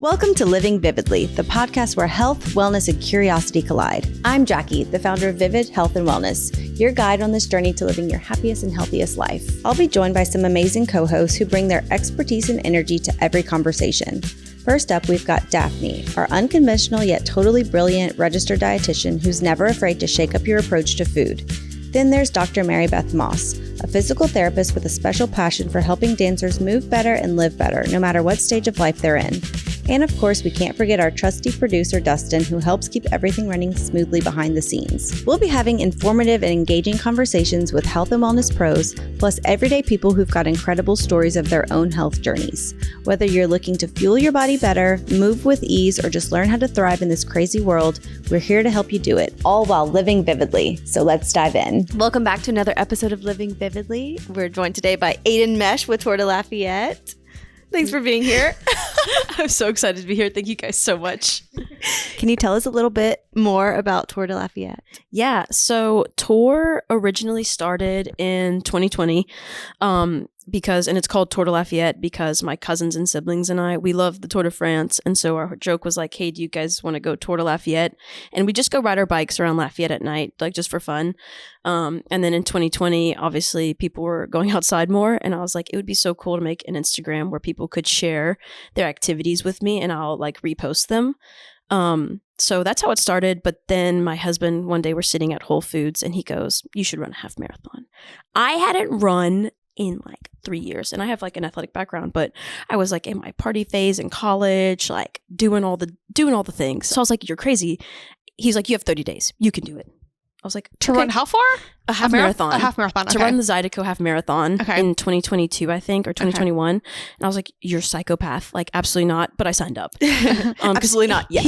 Welcome to Living Vividly, the podcast where health, wellness, and curiosity collide. I'm Jackie, the founder of Vivid Health and Wellness, your guide on this journey to living your happiest and healthiest life. I'll be joined by some amazing co-hosts who bring their expertise and energy to every conversation. First up, we've got Daphne, our unconventional yet totally brilliant registered dietitian who's never afraid to shake up your approach to food. Then there's Dr. Mary Beth Moss, a physical therapist with a special passion for helping dancers move better and live better, no matter what stage of life they're in. And of course, we can't forget our trusty producer, Dustin, who helps keep everything running smoothly behind the scenes. We'll be having informative and engaging conversations with health and wellness pros, plus everyday people who've got incredible stories of their own health journeys. Whether you're looking to fuel your body better, move with ease, or just learn how to thrive in this crazy world, we're here to help you do it, all while living vividly. So let's dive in. Welcome back to another episode of Living Vividly. We're joined today by Aidan Meche with Tour de Lafayette. Thanks for being here. I'm so excited to be here. Thank you guys so much. Can you tell us a little bit more about Tour de Lafayette? Yeah, so Tour originally started in 2020 and it's called Tour de Lafayette because my cousins and siblings and we love the Tour de France. And so our joke was like, hey, do you guys want to go Tour de Lafayette? And we just go ride our bikes around Lafayette at night, like just for fun. And then in 2020, obviously people were going outside more. And I was like, it would be so cool to make an Instagram where people could share their activities with me and I'll like repost them. So that's how it started. But then my husband, one day we're sitting at Whole Foods and he goes, you should run a half marathon. I hadn't run in like 3 years and I have like an athletic background, but I was like in my party phase in college, like doing all the things. So I was like, you're crazy. He's like, you have 30 days. You can do it. I was like, to run how far? A half marathon. A half marathon. Okay. To run the Zydeco half marathon in 2022, I think, or 2021. And I was like, you're a psychopath. Like, absolutely not. But I signed up. Absolutely not. Yes.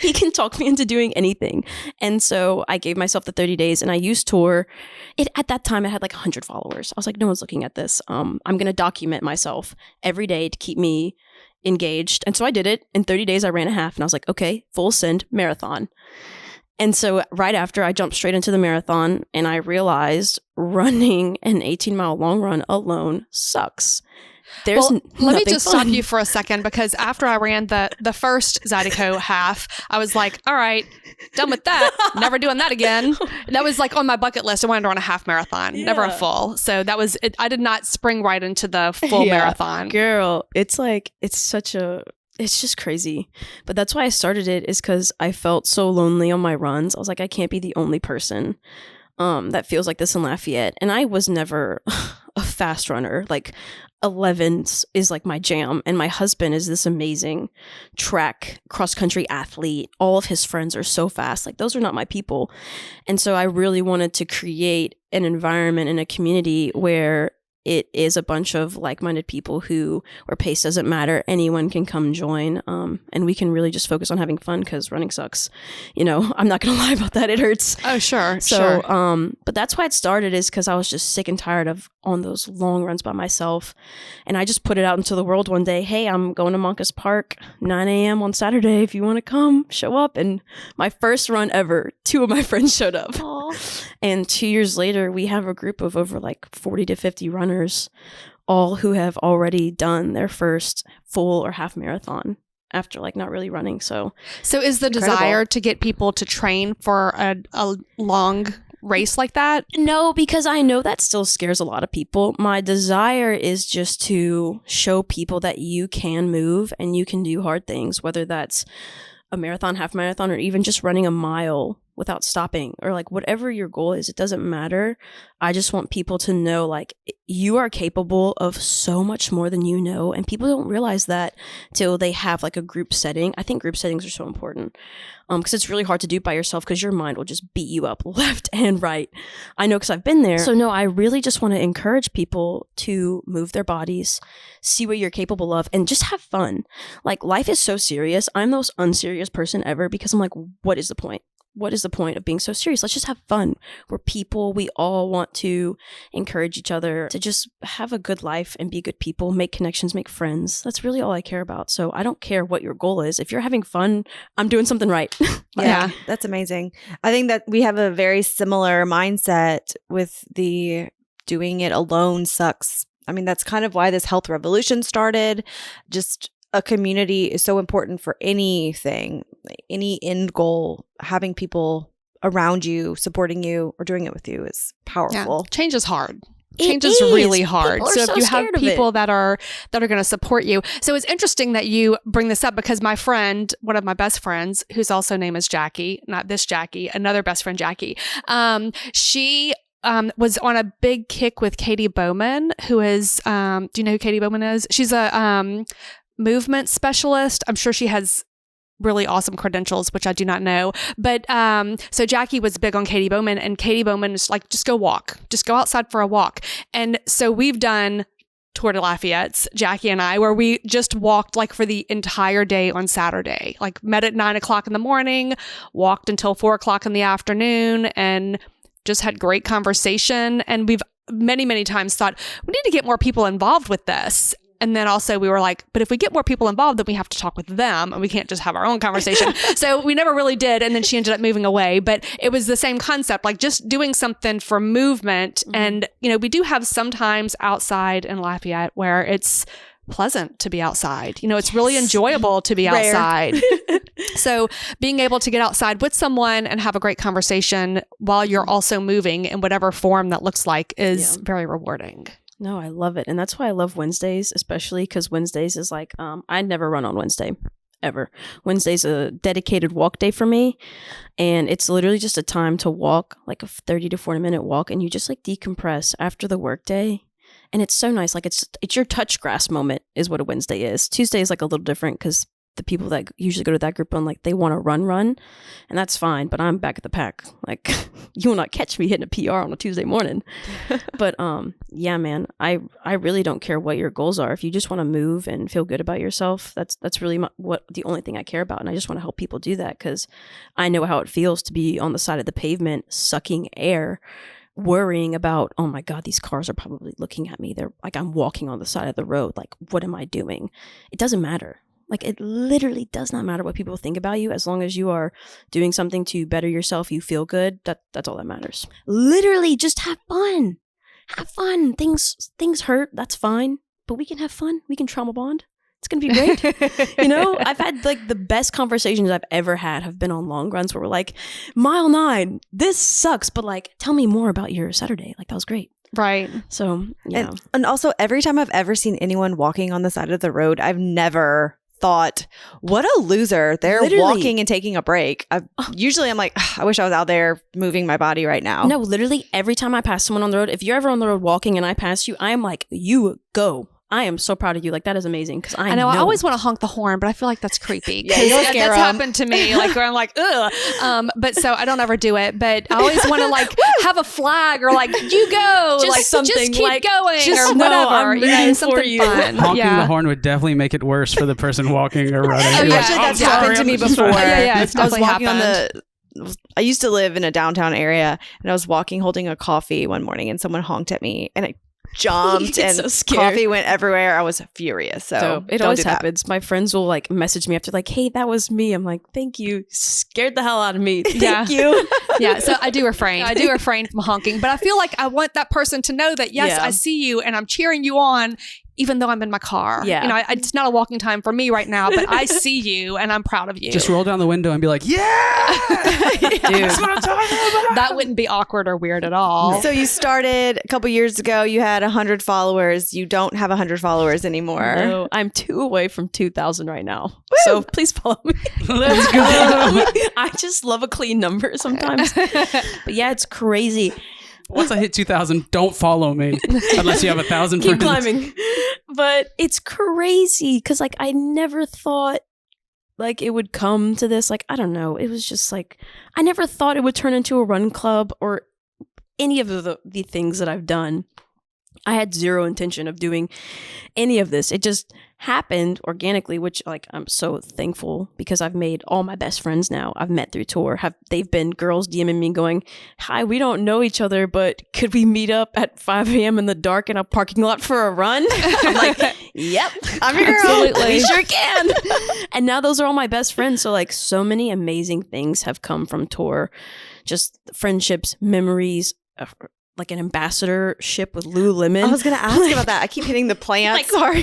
He can talk me into doing anything. And so I gave myself the 30 days and I used Tour. At that time, I had like 100 followers. I was like, no one's looking at this. I'm going to document myself every day to keep me engaged. And so I did it. In 30 days, I ran a half and I was like, okay, full send marathon. And so right after I jumped straight into the marathon and I realized running an 18-mile long run alone sucks. Let me just stop you for a second because after I ran the first Zydeco half, I was like, all right, done with that. Never doing that again. That was like on my bucket list. I wanted to run a half marathon, never a full. So that was it. I did not spring right into the full marathon. Girl, it's just crazy. But that's why I started it is because I felt so lonely on my runs. I was like, I can't be the only person that feels like this in Lafayette. And I was never a fast runner. Like 11s is like my jam. And my husband is this amazing track cross-country athlete. All of his friends are so fast. Like those are not my people. And so I really wanted to create an environment and a community where it is a bunch of like-minded people where pace doesn't matter. Anyone can come join. And we can really just focus on having fun because running sucks. You know, I'm not going to lie about that. It hurts. Oh, sure. So, but that's why it started is because I was just sick and tired of on those long runs by myself. And I just put it out into the world one day. Hey, I'm going to Moncus Park, 9 a.m. on Saturday. If you want to come, show up. And my first run ever, 2 of my friends showed up. Aww. And 2 years later, we have a group of over like 40 to 50 runners, all who have already done their first full or half marathon after like not really running. So is the desire to get people to train for a long race like that? No, because I know that still scares a lot of people. My desire is just to show people that you can move and you can do hard things, whether that's a marathon, half marathon, or even just running a mile without stopping, or like whatever your goal is, it doesn't matter. I just want people to know like you are capable of so much more than you know, and people don't realize that till they have like a group setting. I think group settings are so important because it's really hard to do by yourself because your mind will just beat you up left and right. I know because I've been there. So no, I really just want to encourage people to move their bodies, see what you're capable of, and just have fun. Like life is so serious. I'm the most unserious person ever because I'm like, what is the point? What is the point of being so serious? Let's just have fun. We're people. We all want to encourage each other to just have a good life and be good people, make connections, make friends. That's really all I care about. So I don't care what your goal is. If you're having fun, I'm doing something right. Yeah, that's amazing. I think that we have a very similar mindset with the doing it alone sucks. I mean, that's kind of why this health revolution started. Just a community is so important for anything, any end goal. Having people around you, supporting you, or doing it with you is powerful. Change is hard. It Change is really hard. People are So if so you have scared of people it. that are going to support you. So it's interesting that you bring this up because my friend, one of my best friends, whose also name is Jackie, not this Jackie, another best friend Jackie, she was on a big kick with Katie Bowman, who is, do you know who Katie Bowman is? She's a movement specialist. I'm sure she has really awesome credentials, which I do not know. But so Jackie was big on Katie Bowman, and Katie Bowman is like, just go walk, just go outside for a walk. And so we've done Tour de Lafayette, Jackie and I, where we just walked like for the entire day on Saturday, like met at 9:00 in the morning, walked until 4:00 in the afternoon, and just had great conversation. And we've many, many times thought, we need to get more people involved with this. And then also we were like, but if we get more people involved, then we have to talk with them and we can't just have our own conversation. So we never really did. And then she ended up moving away. But it was the same concept, like just doing something for movement. Mm-hmm. And, you know, we do have sometimes outside in Lafayette where it's pleasant to be outside. You know, it's really enjoyable to be outside. So being able to get outside with someone and have a great conversation while you're also moving in whatever form that looks like is very rewarding. No, I love it. And that's why I love Wednesdays, especially because Wednesdays is like, I never run on Wednesday, ever. Wednesday's a dedicated walk day for me. And it's literally just a time to walk, like a 30 to 40 minute walk. And you just like decompress after the work day. And it's so nice. Like it's your touch grass moment is what a Wednesday is. Tuesday is like a little different because the people that usually go to that group on like they want to run, and that's fine. But I'm back at the pack. Like you will not catch me hitting a PR on a Tuesday morning. But yeah, man, I really don't care what your goals are. If you just want to move and feel good about yourself, that's really the only thing I care about. And I just want to help people do that because I know how it feels to be on the side of the pavement, sucking air, worrying about, oh my God, these cars are probably looking at me. They're like, I'm walking on the side of the road. Like, what am I doing? It doesn't matter. Like, it literally does not matter what people think about you. As long as you are doing something to better yourself, you feel good. That's all that matters. Literally, just have fun. Have fun. Things hurt. That's fine. But we can have fun. We can trauma bond. It's going to be great. You know, I've had like the best conversations I've ever had have been on long runs where we're like, mile 9, this sucks. But like, tell me more about your Saturday. Like, that was great. Right. So, yeah. And also, every time I've ever seen anyone walking on the side of the road, I've never thought, what a loser. They're walking and taking a break. Usually I'm like, I wish I was out there moving my body right now. No, literally every time I pass someone on the road, if you're ever on the road walking and I pass you, I'm like, you go. I am so proud of you. Like, that is amazing. Because I know. I always want to honk the horn, but I feel like that's creepy. Yeah, that's happened to me. Like, where I'm like, ugh. But so I don't ever do it. But I always want to like have a flag or like, you go. Just like, something. Just keep like, going just or whatever. I'm you something fun. Honking the horn would definitely make it worse for the person walking or running. Oh, yeah. Actually, that's happened to me before. Yeah, it's I was definitely walking happened. I used to live in a downtown area, and I was walking holding a coffee one morning, and someone honked at me, and I jumped and so scared. Coffee went everywhere. I was furious. So it always happens. My friends will like message me after like, hey, that was me. I'm like, thank you. Scared the hell out of me. Thank you. Yeah. So I do refrain from honking, but I feel like I want that person to know that, yes, I see you and I'm cheering you on, even though I'm in my car. Yeah. You know, it's not a walking time for me right now, but I see you and I'm proud of you. Just roll down the window and be like, yeah, Dude. that's what I'm talking about. That wouldn't be awkward or weird at all. So you started a couple years ago. You had 100 followers. You don't have 100 followers anymore. No, I'm 2 away from 2,000 right now. Woo! So please follow me. Let's go. I just love a clean number sometimes. But yeah, it's crazy. Once I hit 2,000, don't follow me unless you have 1,000 friends. Keep climbing. But it's crazy because like I never thought like it would come to this. Like, I don't know. It was just like, I never thought it would turn into a run club or any of the things that I've done. I had zero intention of doing any of this. It just happened organically, which like I'm so thankful because I've made all my best friends now. I've met through tour. They've been girls DMing me going, hi, we don't know each other, but could we meet up at 5 a.m. in the dark in a parking lot for a run? I'm like, yep, I'm your girl. Absolutely. We sure can. And now those are all my best friends. So like so many amazing things have come from tour. Just friendships, memories, like an ambassadorship with Lululemon. I was going to ask about that. I keep hitting the plant. Like, sorry.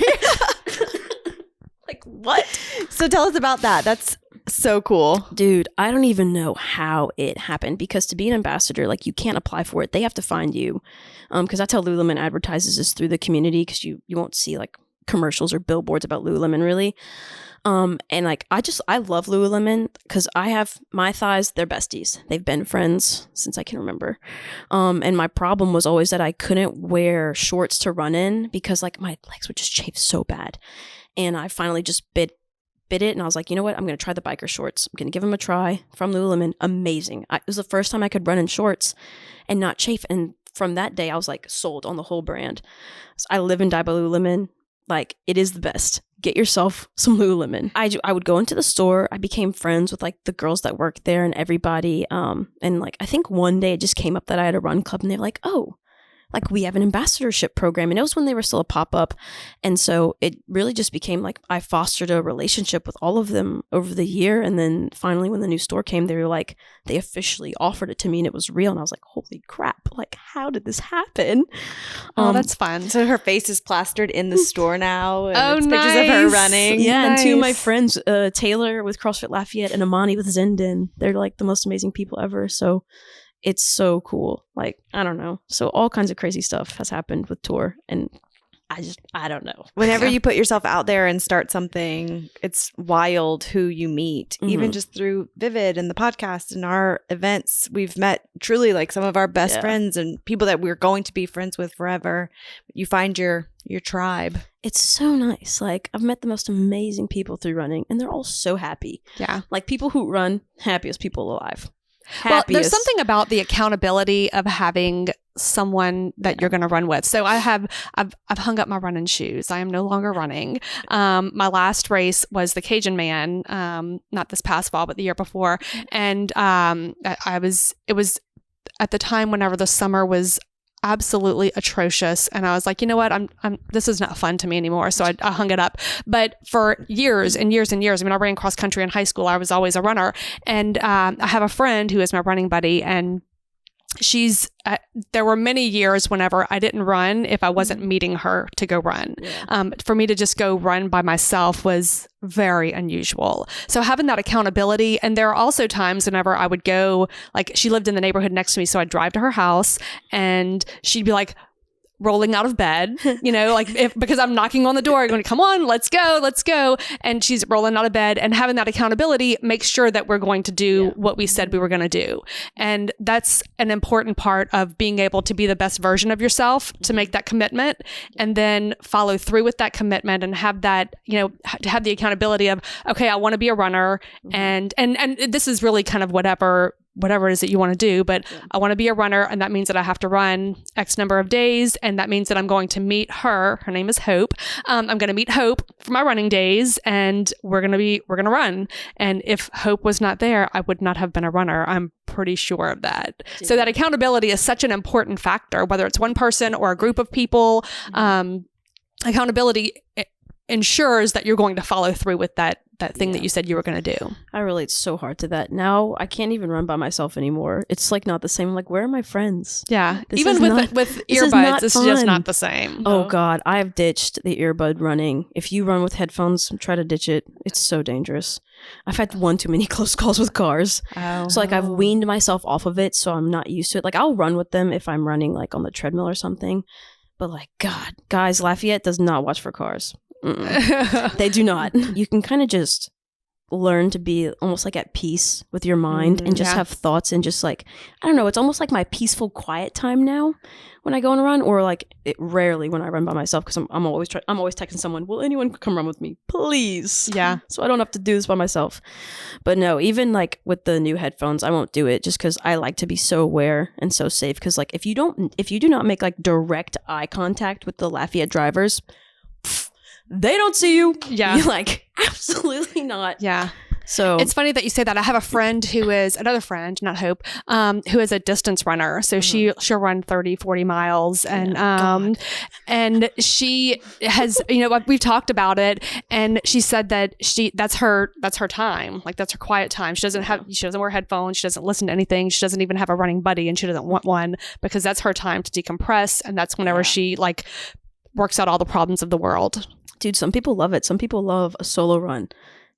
Like, what? So tell us about that. That's so cool. Dude, I don't even know how it happened, because to be an ambassador, like, you can't apply for it. They have to find you. Because that's how Lululemon advertises this through the community, because you won't see like commercials or billboards about Lululemon really. And like, I love Lululemon because I have my thighs, they're besties. They've been friends since I can remember. And my problem was always that I couldn't wear shorts to run in because like my legs would just chafe so bad. And I finally just bit it, and I was like, you know what? I'm going to try the biker shorts. I'm going to give them a try from Lululemon. Amazing. It was the first time I could run in shorts and not chafe. And from that day, I was like sold on the whole brand. So I live and die by Lululemon. Like, it is the best. Get yourself some Lululemon. I would go into the store. I became friends with like the girls that worked there and everybody. And like, I think one day it just came up that I had a run club, and they were like, oh, like, we have an ambassadorship program. And it was when they were still a pop-up. And so it really just became like I fostered a relationship with all of them over the year. And then finally, when the new store came, they were like, they officially offered it to me, and it was real. And I was like, holy crap. Like, how did this happen? Oh, that's fun. So her face is plastered in the store now. And Oh, it's pictures of her nice. running. Yeah, and two of my Nice. friends, Taylor with CrossFit Lafayette and Amani with Zendin, they're like the most amazing people ever. So it's so cool. Like, I don't know. So all kinds of crazy stuff has happened with Tour, and I don't know. Whenever you put yourself out there and start something, it's wild who you meet. Even just through Vivid and the podcast and our events, we've met truly like some of our best friends and people that we're going to be friends with forever. You find your tribe. It's so nice. Like, I've met the most amazing people through running, and they're all so happy. Yeah. Like, people who run, happiest people alive. Well, there's something about the accountability of having someone that you're going to run with. So I've hung up my running shoes. I am no longer running. My last race was the Cajun Man, not this past fall, but the year before. And it was at the time whenever the summer was absolutely atrocious, and I was like, you know what, I'm this is not fun to me anymore, so I hung it up. But for years and years and years, I mean, I ran cross country in high school. I was always a runner, and I have a friend who is my running buddy, and she's there were many years whenever I didn't run if I wasn't meeting her to go run. For me to just go run by myself was very unusual. So having that accountability, and there are also times whenever I would go, like, she lived in the neighborhood next to me, so I'd drive to her house, and she'd be like rolling out of bed, you know, like because I'm knocking on the door, going, come on, let's go. And she's rolling out of bed, and having that accountability makes sure that we're going to do what we said we were going to do. And that's an important part of being able to be the best version of yourself, to make that commitment and then follow through with that commitment, and have that, you know, to have the accountability of, okay, I want to be a runner, and this is really kind of whatever it is that you want to do, but I want to be a runner, and that means that I have to run X number of days, and that means that I'm going to meet her name is Hope. I'm going to meet Hope for my running days, and we're going to run. And if Hope was not there, I would not have been a runner. I'm pretty sure of that. Yeah. So that accountability is such an important factor, whether it's one person or a group of people. Accountability ensures that you're going to follow through with that thing that you said you were going to do. I relate so hard to that. Now I can't even run by myself anymore. It's like not the same. I'm like, where are my friends? Yeah. Even with earbuds, it's just not the same. Oh God, I've ditched the earbud running. If you run with headphones, try to ditch it. It's so dangerous. I've had one too many close calls with cars. Oh. So like I've weaned myself off of it, so I'm not used to it. Like I'll run with them if I'm running like on the treadmill or something. But like, God, guys, Lafayette does not watch for cars. They do not. You can kind of just learn to be almost like at peace with your mind and just have thoughts, and just like, I don't know, it's almost like my peaceful quiet time now when I go on a run, or like rarely when I run by myself, because I'm always texting someone, will anyone come run with me, please? Yeah. So I don't have to do this by myself. But no, even like with the new headphones, I won't do it, just because I like to be so aware and so safe. Because like if you do not make like direct eye contact with the Lafayette drivers, they don't see you. Yeah. You're like, absolutely not. Yeah. So it's funny that you say that. I have a friend who is another friend, not Hope, who is a distance runner. So she'll run 30, 40 miles. And, and she has, you know, we've talked about it, and she said that that's her time. Like that's her quiet time. She doesn't wear headphones. She doesn't listen to anything. She doesn't even have a running buddy, and she doesn't want one, because that's her time to decompress. And that's whenever she like works out all the problems of the world. Dude, some people love it. Some people love a solo run.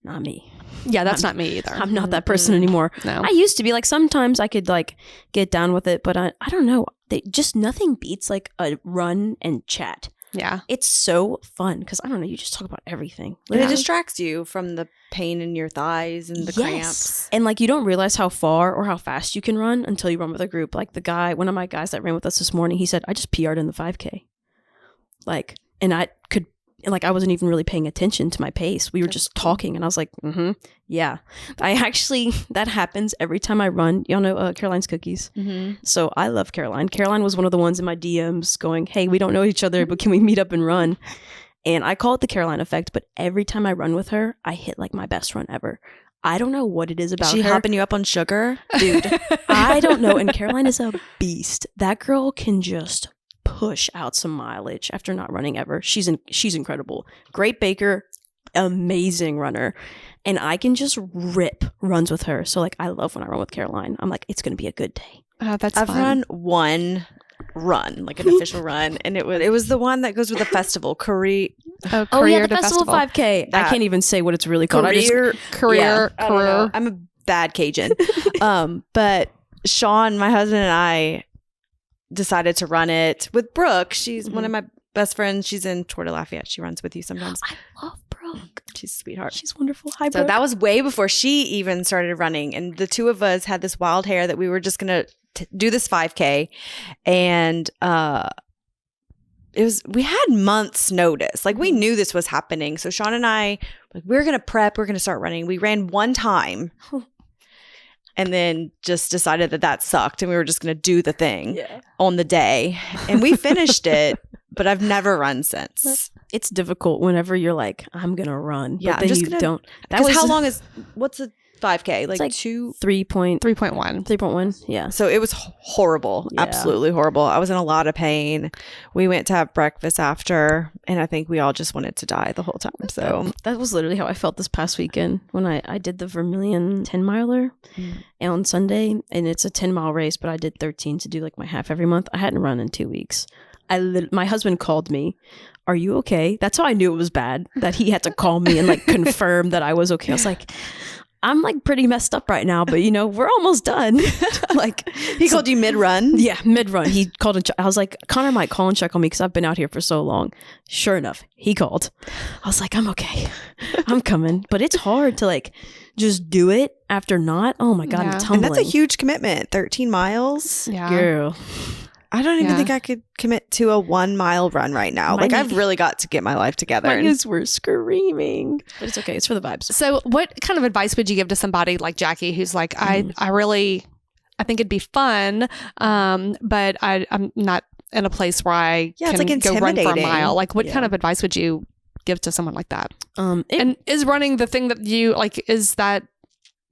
Not me. Yeah, that's not me either. I'm not that person anymore. No. I used to be like, sometimes I could like get down with it, but I don't know. Just nothing beats like a run and chat. Yeah. It's so fun because I don't know, you just talk about everything. And it distracts you from the pain in your thighs and the cramps. And like you don't realize how far or how fast you can run until you run with a group. Like one of my guys that ran with us this morning, he said, I just PR'd in the 5K. Like, and I wasn't even really paying attention to my pace. We were just talking and I was like, yeah. That happens every time I run. Y'all know Caroline's Cookies. Mm-hmm. So I love Caroline. Caroline was one of the ones in my DMs going, hey, we don't know each other, but can we meet up and run? And I call it the Caroline effect, but every time I run with her, I hit like my best run ever. I don't know what it is about her. She hopping you up on sugar? Dude, I don't know. And Caroline is a beast. That girl can just push out some mileage after not running ever. She's incredible. Great baker, amazing runner. And I can just rip runs with her. So like I love when I run with Caroline. I'm like, it's going to be a good day. That's I've fun. run one run, like an official run, and it was the one that goes with the festival, Oh yeah, the festival 5K. I can't even say what it's really called. Career. I don't know. I'm a bad Cajun. But Sean, my husband, and I decided to run it with Brooke. She's one of my best friends. She's in Tour de Lafayette. She runs with you sometimes. I love Brooke. She's a sweetheart. She's wonderful. Hi, So Brooke. that was way before she even started running. And the two of us had this wild hair that we were just going to do this 5K. And we had months notice. Like we knew this was happening. So Sean and I, we're going to prep. We're going to start running. We ran one time. And then just decided that sucked and we were just going to do the thing on the day. And we finished it, but I've never run since. It's difficult whenever you're like, I'm going to run. Yeah, but then you don't. Because how long what's a 5K? Like 3.1. 3.1. Yeah. So it was horrible. Yeah. Absolutely horrible. I was in a lot of pain. We went to have breakfast after, and I think we all just wanted to die the whole time. So that was literally how I felt this past weekend when I did the Vermilion 10 miler on Sunday, and it's a 10-mile race, but I did 13 to do like my half every month. I hadn't run in 2 weeks. My husband called me, are you okay? That's how I knew it was bad, that he had to call me and like confirm that I was okay. I was like, I'm like pretty messed up right now, but we're almost done. Like he called you mid-run? Yeah, mid-run. He called and I was like, Connor might call and check on me because I've been out here for so long. Sure enough, he called. I was like, I'm okay. I'm coming. But it's hard to like just do it after not. Oh my God, I'm tumbling. And that's a huge commitment. 13 miles? Yeah. Girl. I don't even think I could commit to a 1 mile run right now. Like I've really got to get my life together. My knees were screaming. But it's okay. It's for the vibes. So what kind of advice would you give to somebody like Jackie who's like, I think it'd be fun, but I'm not in a place where I can it's like go run for a intimidating. mile. Like what kind of advice would you give to someone like that? And is running the thing that you like, is that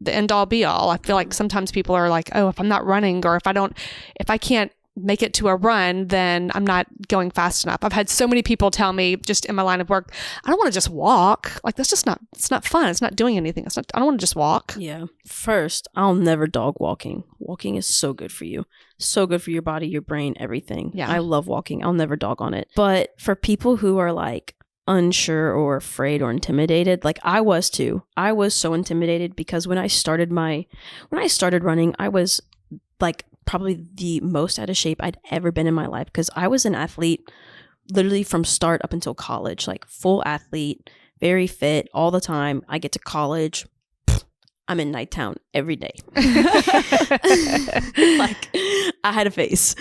the end all be all? I feel like sometimes people are like, oh, if I'm not running or if I can't make it to a run, then I'm not going fast enough. I've had so many people tell me just in my line of work, I don't want to just walk. Like that's just it's not fun. It's not doing anything. I don't want to just walk. Yeah. First, I'll never dog walking. Walking is so good for you. So good for your body, your brain, everything. Yeah. I love walking. I'll never dog on it. But for people who are like unsure or afraid or intimidated, like I was too. I was so intimidated because when I started running, I was like probably the most out of shape I'd ever been in my life because I was an athlete literally from start up until college, like full athlete, very fit all the time. I get to college, I'm in Nighttown every day. Like I had a face.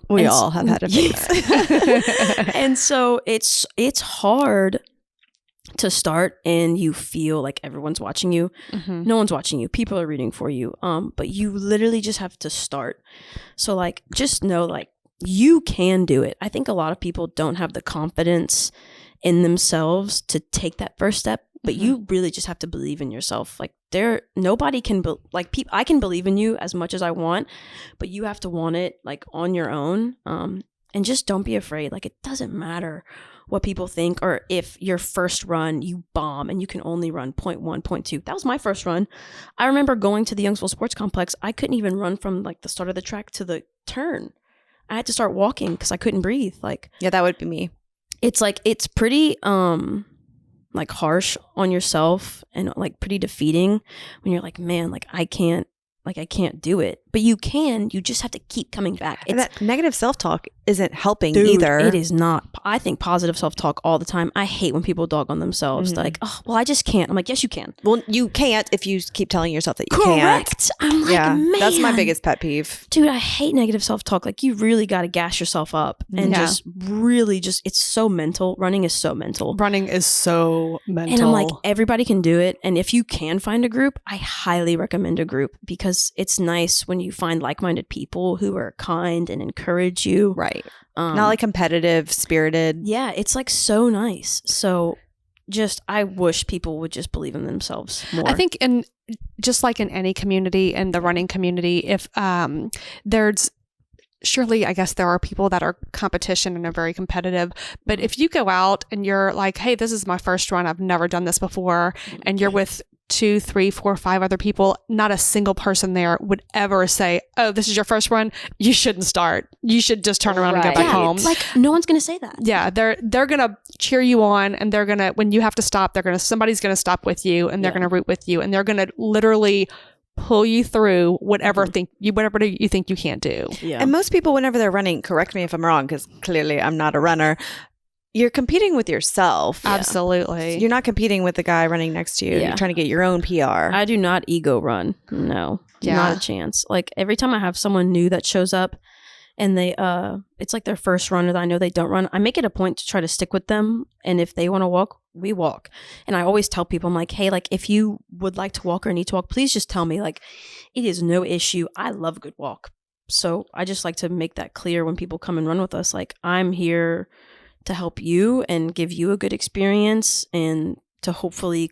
We all have had a face. And so it's hard to start and you feel like everyone's watching you. Mm-hmm. No one's watching you. People are rooting for you. But you literally just have to start. So like, just know like you can do it. I think a lot of people don't have the confidence in themselves to take that first step, but you really just have to believe in yourself. Like nobody can I can believe in you as much as I want, but you have to want it like on your own. And just don't be afraid. Like it doesn't matter what people think, or if your first run you bomb and you can only run 0.1, 0.2. That was my first run. I remember going to the Youngsville Sports Complex. I couldn't even run from like the start of the track to the turn. I had to start walking because I couldn't breathe. Like yeah, that would be me. it's like, it's pretty, like harsh on yourself and like pretty defeating when you're like, man, like I can't do it. But you just have to keep coming back. And that negative self-talk isn't helping Dude, either. It is not. I think positive self-talk all the time. I hate when people dog on themselves. They're like, oh, well, I just can't. I'm like, yes, you can. Well, you can't if you keep telling yourself that you Correct. can't. I'm like, man. That's my biggest pet peeve. Dude, I hate negative self-talk. Like, you really got to gas yourself up and just really it's so mental. Running is so mental. Running is so mental. And I'm like, everybody can do it. And if you can find a group, I highly recommend a group because it's nice when you find like-minded people who are kind and encourage you. Right. Not like competitive, spirited. Yeah, it's like so nice. So just, I wish people would just believe in themselves more. I think just like in any community, in the running community, if there's surely, I guess there are people that are competition and are very competitive. But if you go out and you're like, hey, this is my first run, I've never done this before, and you're with 2, 3, 4, 5 other people, not a single person there would ever say, oh, this is your first run, you shouldn't start. You should just turn around and go back home. Like, no one's going to say that. Yeah, they're going to cheer you on, and they're going to, when you have to stop, somebody's going to stop with you, and they're going to root with you, and they're going to literally pull you through whatever you think you can't do. Yeah. And most people, whenever they're running, correct me if I'm wrong, because clearly I'm not a runner, you're competing with yourself. Absolutely. You're not competing with the guy running next to you. Yeah. You're trying to get your own PR. I do not ego run. No, Yeah. not a chance. Like, every time I have someone new that shows up and they, it's like their first run that I know they don't run, I make it a point to try to stick with them. And if they want to walk, we walk. And I always tell people, I'm like, hey, like, if you would like to walk or need to walk, please just tell me. Like, it is no issue. I love a good walk. So I just like to make that clear when people come and run with us. Like, I'm here to help you and give you a good experience and to hopefully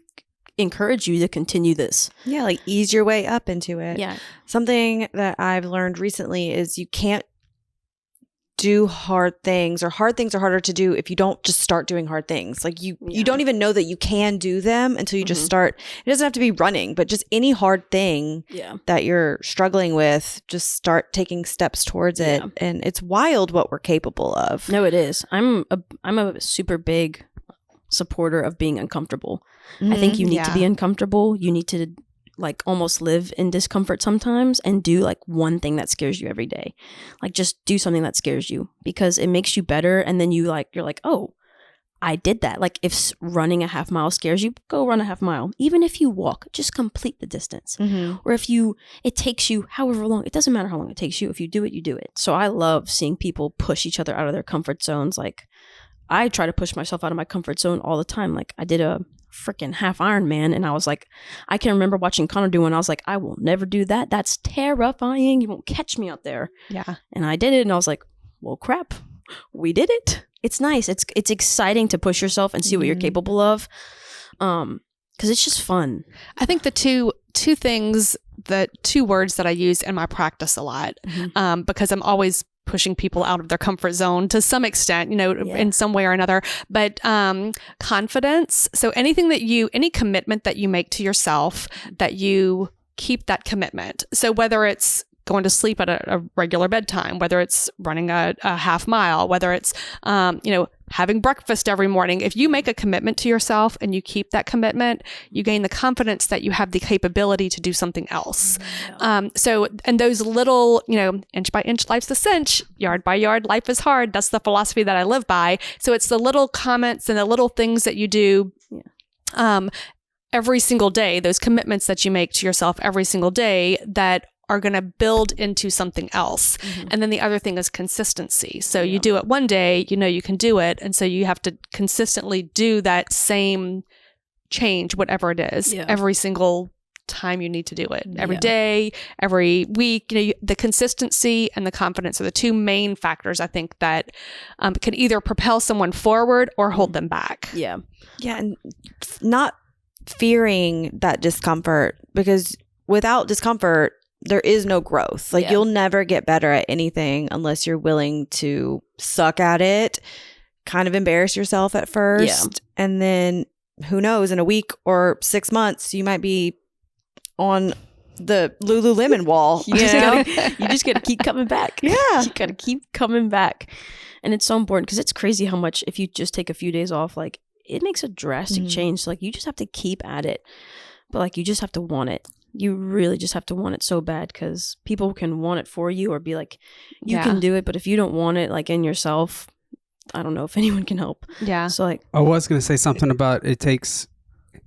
encourage you to continue this. Yeah, like ease your way up into it. Yeah. Something that I've learned recently is you can't do hard things, or hard things are harder to do if you don't just start doing hard things. Like you don't even know that you can do them until you just start. It doesn't have to be running, but just any hard thing that you're struggling with, just start taking steps towards it. And it's wild what we're capable of. No, it is. I'm a super big supporter of being uncomfortable. I think you need to be uncomfortable. You need to like almost live in discomfort sometimes and do like one thing that scares you every day. Like, just do something that scares you because it makes you better. And then you're like, oh, I did that. Like, if running a half mile scares you, go run a half mile. Even if you walk, just complete the distance. Or if it takes you however long, it doesn't matter how long it takes you. If you do it, you do it. So I love seeing people push each other out of their comfort zones. Like, I try to push myself out of my comfort zone all the time. Like, I did a freaking half Ironman, and I was like, I can remember watching Connor do one. I was like, I will never do that. That's terrifying. You won't catch me out there. Yeah. And I did it, and I was like, well, crap, we did it. It's nice. It's exciting to push yourself and see what you're capable of. Because it's just fun. I think the two things, the 2 words that I use in my practice a lot, because I'm always pushing people out of their comfort zone to some extent, in some way or another. But confidence. So any commitment that you make to yourself, that you keep that commitment. So whether it's going to sleep at a regular bedtime, whether it's running a half mile, whether it's, having breakfast every morning. If you make a commitment to yourself and you keep that commitment, you gain the confidence that you have the capability to do something else. And those little, inch by inch, life's a cinch, yard by yard, life is hard. That's the philosophy that I live by. So it's the little comments and the little things that you do, every single day, those commitments that you make to yourself every single day that are going to build into something else. And then the other thing is consistency. So you do it one day, you can do it. And so you have to consistently do that same change, whatever it is, every single time you need to do it. Every day, every week, the consistency and the confidence are the 2 main factors, I think, that can either propel someone forward or hold them back. Yeah. And not fearing that discomfort, because without discomfort, there is no growth. Like, you'll never get better at anything unless you're willing to suck at it, kind of embarrass yourself at first. And then who knows, in a week or 6 months, you might be on the Lululemon wall. You just gotta keep coming back. Yeah. You gotta keep coming back. And it's so important because it's crazy how much, if you just take a few days off, like it makes a drastic change. So like you just have to keep at it, but like you just have to want it. You really just have to want it so bad, because people can want it for you or be like, you can do it. But if you don't want it like in yourself, I don't know if anyone can help. Yeah. So like, I was going to say something about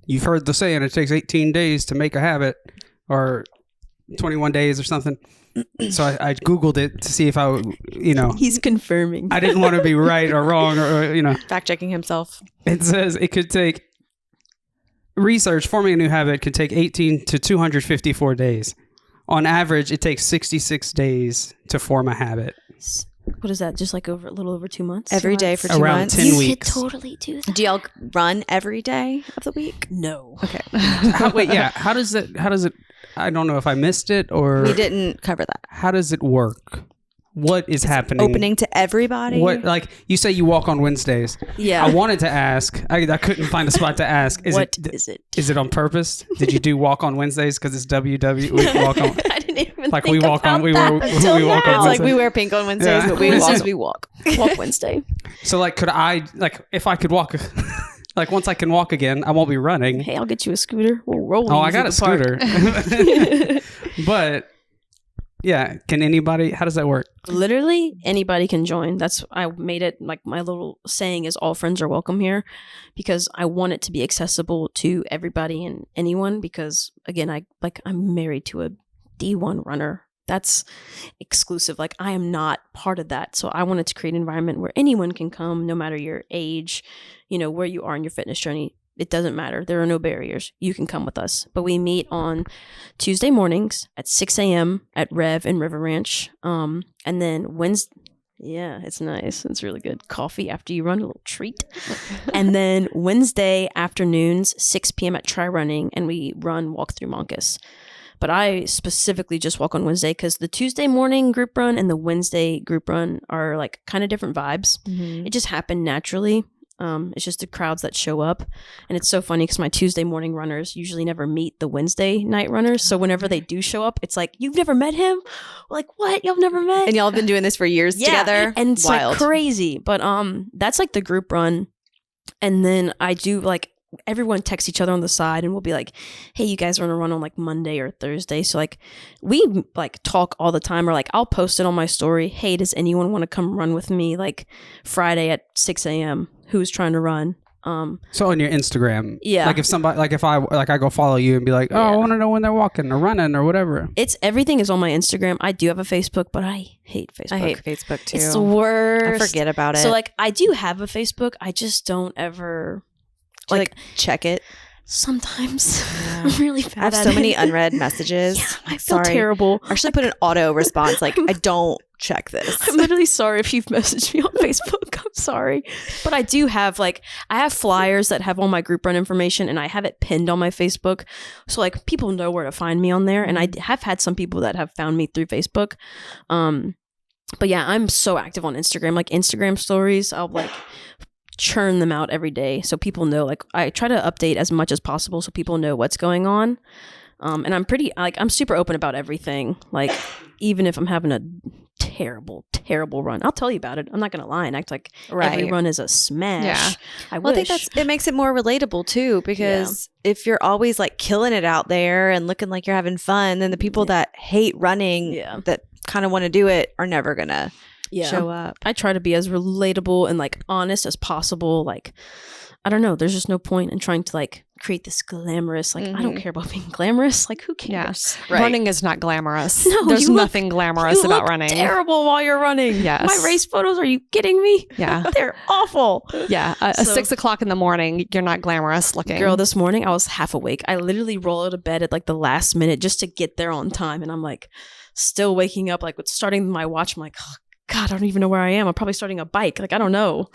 you've heard the saying, it takes 18 days to make a habit, or 21 days or something. So I Googled it to see if he's confirming. I didn't want to be right or wrong or Fact checking himself. It says it could take forming a new habit could take 18 to 254 days. On average, it takes 66 days to form a habit. What is that? Just like a little over 2 months? Every day for 2 Around months? 10 you weeks. could totally do that. Do y'all run every day of the week? No. Okay. How does it, I don't know if I missed it or... We didn't cover that. How does it work? What is happening? Opening to everybody? What, like, you say you walk on Wednesdays. Yeah. I wanted to ask. I couldn't find a spot to ask. Is it? Is it on purpose? Did you do walk on Wednesdays because it's WW? We walk on... I didn't even Like think we walk about on, we that walk until on now. It's like Wednesdays. we wear pink on Wednesdays, Yeah. but we Wednesdays walk. we walk. Walk Wednesday. So like, could I, like, if I could walk, like once I can walk again, I won't be running. Hey, I'll get you a scooter. We'll roll. Oh, you I got through a the park. scooter. But yeah, can anybody, how does that work? Literally anybody can join. That's, I made it like my little saying is all friends are welcome here, because I want it to be accessible to everybody and anyone, because again, I'm married to a D1 runner. That's exclusive. Like I am not part of that. So I wanted to create an environment where anyone can come, no matter your age, where you are in your fitness journey. It doesn't matter. There are no barriers. You can come with us. But we meet on Tuesday mornings at 6 a.m. at Rev in River Ranch. And then Wednesday, yeah, it's nice. It's really good. Coffee after you run, a little treat. And then Wednesday afternoons, 6 p.m. at Try Running, and we walk through Moncus. But I specifically just walk on Wednesday because the Tuesday morning group run and the Wednesday group run are like kind of different vibes. Mm-hmm. It just happened naturally. It's just the crowds that show up. And it's so funny because my Tuesday morning runners usually never meet the Wednesday night runners. So whenever they do show up, it's like, you've never met him? We're like, what? Y'all never met? And y'all have been doing this for years together? And it's Wild. like crazy. But that's like the group run. And then I do like, everyone texts each other on the side and we'll be like, hey, you guys want to run on like Monday or Thursday? So like we like talk all the time, or like I'll post it on my story. Hey, does anyone want to come run with me like Friday at 6 a.m.? Who's trying to run? So on your Instagram, Yeah. like if somebody, like if I go follow you and be like, oh, I want to know when they're walking or running or whatever. Everything is on my Instagram. I do have a Facebook, but I hate Facebook. I hate Facebook too. It's the worst. I forget about it. So like I do have a Facebook. I just don't ever Do you, like check it. Sometimes. Yeah. I'm really bad I have at so it. many unread messages. Yeah, I feel Sorry. terrible. I actually put an auto response like, I don't check this. I'm literally sorry if you've messaged me on Facebook. I'm sorry. But I do have I have flyers that have all my group run information, and I have it pinned on my Facebook. So like people know where to find me on there. And I have had some people that have found me through Facebook. But yeah, I'm so active on Instagram. Like Instagram stories, I'll like churn them out every day so people know. Like I try to update as much as possible so people know what's going on. And I'm pretty I'm super open about everything. Like even if I'm having a terrible run, I'll tell you about it. I'm not gonna lie and act like every run is a smash. Yeah. I think it makes it more relatable too, because if you're always like killing it out there and looking like you're having fun, then the people that hate running that kind of want to do it are never gonna show up. I try to be as relatable and like honest as possible. Like I don't know, there's just no point in trying to like create this glamorous, like I don't care about being glamorous. Like who cares? Yeah. Running is not glamorous. No, there's you nothing glamorous you about look running. terrible while you're running. Yes. My race photos, are you kidding me? Yeah. They're awful. Yeah. At So- 6 o'clock in the morning, you're not glamorous looking. Girl, this morning I was half awake. I literally rolled out of bed at like the last minute just to get there on time. And I'm like still waking up, like with starting my watch. I'm like, oh, God, I don't even know where I am. I'm probably starting a bike. Like, I don't know.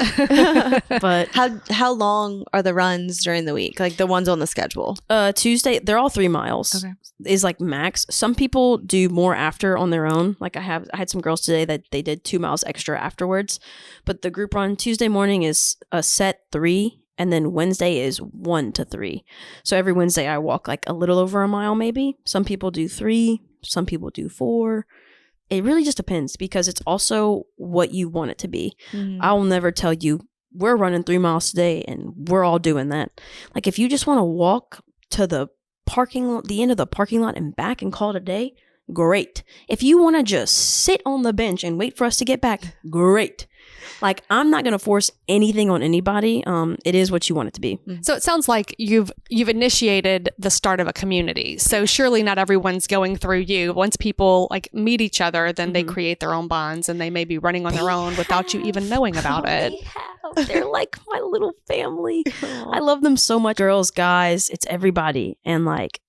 But How long are the runs during the week? Like the ones on the schedule? Tuesday, they're all 3 miles. Okay. Is like max. Some people do more after on their own. Like I had some girls today that they did 2 miles extra afterwards. But the group run Tuesday morning is a set 3, And then Wednesday is 1 to 3. So every Wednesday I walk like a little over a mile maybe. Some people do 3, some people do 4. It really just depends because it's also what you want it to be. I will never tell you we're running 3 miles today and we're all doing that. Like if you just want to walk to the end of the parking lot and back and call it a day, great. If you want to just sit on the bench and wait for us to get back, great. Like I'm not going to force anything on anybody. It is what you want it to be. So it sounds like you've initiated the start of a community. So surely not everyone's going through you. Once people like meet each other, then they create their own bonds and they may be running on their own without you even knowing about it. They're like my little family. I love them so much. Girls, guys, it's everybody. And like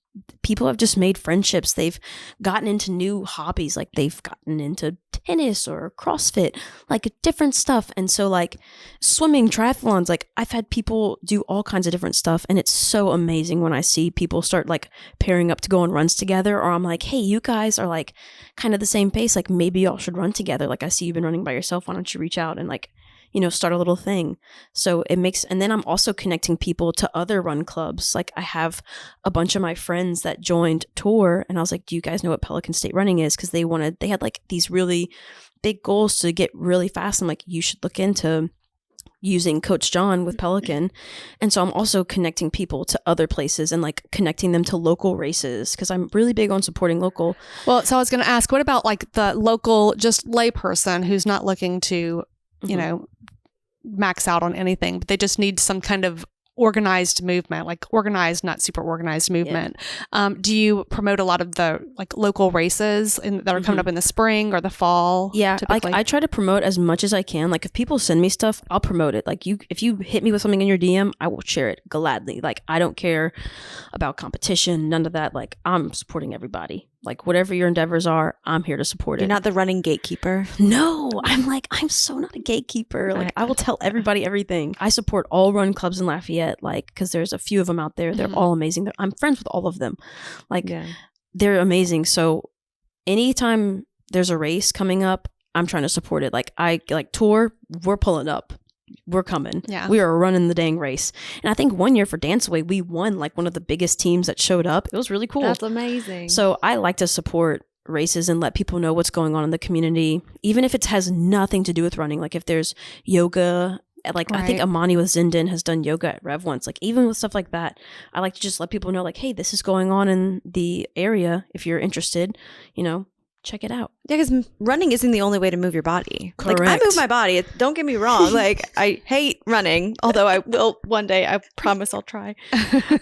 people have just made friendships. They've gotten into new hobbies. Like they've gotten into tennis or CrossFit, like different stuff. And so like swimming, triathlons, like I've had people do all kinds of different stuff. And it's so amazing when I see people start like pairing up to go on runs together. Or I'm like, hey, you guys are like kind of the same pace. Like maybe y'all should run together. Like I see you've been running by yourself. Why don't you reach out and like, you know, start a little thing. So it makes, and then I'm also connecting people to other run clubs. Like I have a bunch of my friends that joined Tour and I was like, do you guys know what Pelican State Running is? Because they had like these really big goals to get really fast. I'm like, you should look into using Coach John with Pelican. And so I'm also connecting people to other places and like connecting them to local races because I'm really big on supporting local. Well, so I was going to ask, what about like the local, just lay person who's not looking to, you know, max out on anything, but they just need some kind of organized movement, like organized, not super organized movement. Do you promote a lot of the like local races that are coming up in the spring or the fall? Yeah, typically? like I try to promote as much as I can. Like if people send me stuff, I'll promote it. Like if you hit me with something in your DM, I will share it gladly. Like I don't care about competition, none of that. Like I'm supporting everybody. Like whatever your endeavors are, I'm here to support it. You're not the running gatekeeper. No, I'm so not a gatekeeper. Like I will tell everybody everything. I support all run clubs in Lafayette, like because there's a few of them out there. They're all amazing. I'm friends with all of them. Like they're amazing. So anytime there's a race coming up, I'm trying to support it. Like I like Tour, we're pulling up. We're coming. Yeah. We are running the dang race. And I think one year for Dance Away, we won like one of the biggest teams that showed up. It was really cool. That's amazing. So I like to support races and let people know what's going on in the community, even if it has nothing to do with running. Like if there's yoga, like I think Amani with Zindan has done yoga at Rev once. Like even with stuff like that, I like to just let people know like, hey, this is going on in the area. If you're interested, you know, check it out. Yeah, because running isn't the only way to move your body. Correct. Like I move my body. Don't get me wrong. Like I hate running, although I will one day. I promise I'll try.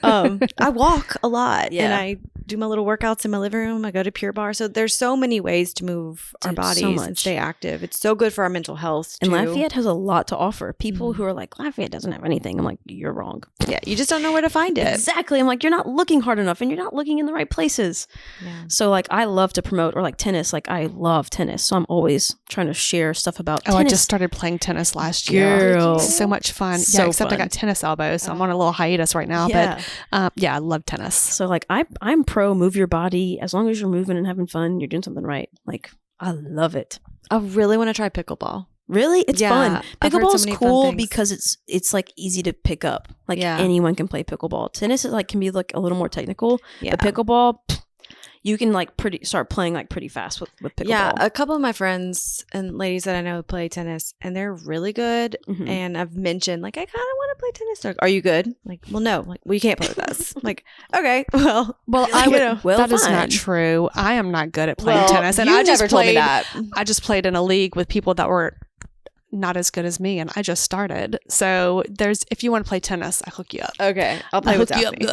I walk a lot, and I do my little workouts in my living room. I go to Pure Barre. So there's so many ways to move our bodies and stay active. It's so good for our mental health too. And Lafayette has a lot to offer. People who are like, Lafayette doesn't have anything. I'm like, you're wrong. Yeah, you just don't know where to find it. Exactly. I'm like, you're not looking hard enough and you're not looking in the right places. Yeah. So like I love to promote, or like tennis. Like I love tennis. So I'm always trying to share stuff about tennis. I just started playing tennis last year. Girl. It's so much fun. So yeah, except fun. I got tennis elbow, so I'm on a little hiatus right now. Yeah. But I love tennis. So like I'm pro move your body. As long as you're moving and having fun, you're doing something right. Like I love it. I really want to try pickleball. Really? It's fun. Pickleball's cool fun because it's like easy to pick up. Like anyone can play pickleball. Tennis is like can be like a little more technical. Yeah. But pickleball, you can like start playing like pretty fast with pickleball. Yeah, a couple of my friends and ladies that I know play tennis, and they're really good. Mm-hmm. And I've mentioned like I kind of want to play tennis. They're like, are you good? Like, well, no. Like, well, you can't play with us. Like, okay, well, I would. That is not true. I am not good at playing tennis, and you I just never told me that. I just played in a league with people that were not as good as me, and I just started. So if you want to play tennis, I'll hook you up. Okay, I'll play with Daphne.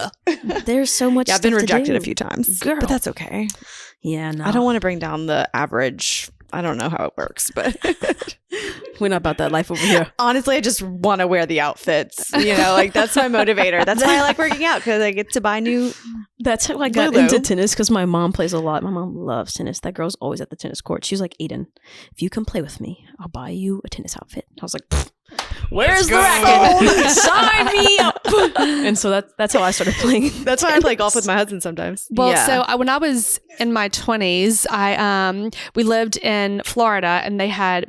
There's so much. Yeah, I've been rejected a few times, girl, but that's okay. Yeah, no, I don't want to bring down the average. I don't know how it works, but we're not about that life over here. Honestly, I just want to wear the outfits. You know, like that's my motivator. That's why I like working out, because I get to buy new. That's how I got into tennis, because my mom plays a lot. My mom loves tennis. That girl's always at the tennis court. She's like, Aiden, if you come play with me, I'll buy you a tennis outfit. I was like, Where's the racket? Sign me up. And so that's how I started playing. That's why I play golf with my husband sometimes. Well, so when I was in my 20s, we lived in Florida, and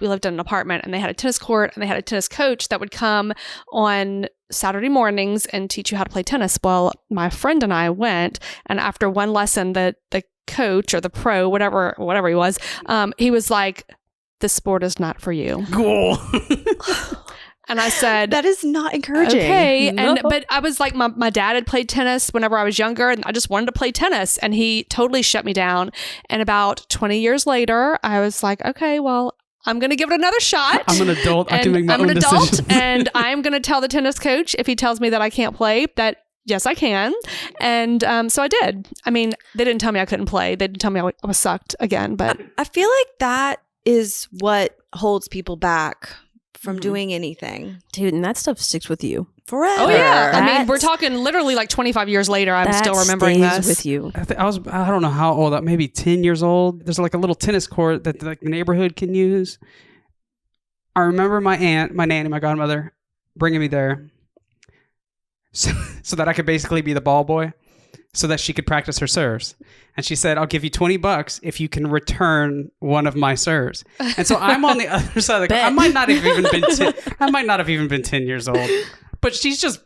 we lived in an apartment, and they had a tennis court, and they had a tennis coach that would come on Saturday mornings and teach you how to play tennis. Well, my friend and I went, and after one lesson, the coach or the pro, whatever he was, he was like, "This sport is not for you." Cool. And I said, that is not encouraging. Okay. No. But I was like, my dad had played tennis whenever I was younger, and I just wanted to play tennis, and he totally shut me down. And about 20 years later, I was like, okay, well, I'm going to give it another shot. I'm an adult. I can make my I'm own an adult, decisions. and I'm going to tell the tennis coach if he tells me that I can't play that. Yes, I can. And so I did. I mean, they didn't tell me I couldn't play. They didn't tell me I was sucked again. But I feel like that is what holds people back from doing anything. Dude, and that stuff sticks with you. Forever. oh yeah, I mean, That's- we're talking literally like 25 years later. I'm That still remembering stays this. with you. I don't know how old, maybe 10 years old. There's like a little tennis court that like the neighborhood can use. I remember my aunt, my nanny, my godmother bringing me there so that I could basically be the ball boy so that she could practice her serves. And she said, I'll give you $20 if you can return one of my serves. And so I'm on the other side of the I might not have even been 10 years old, but she's just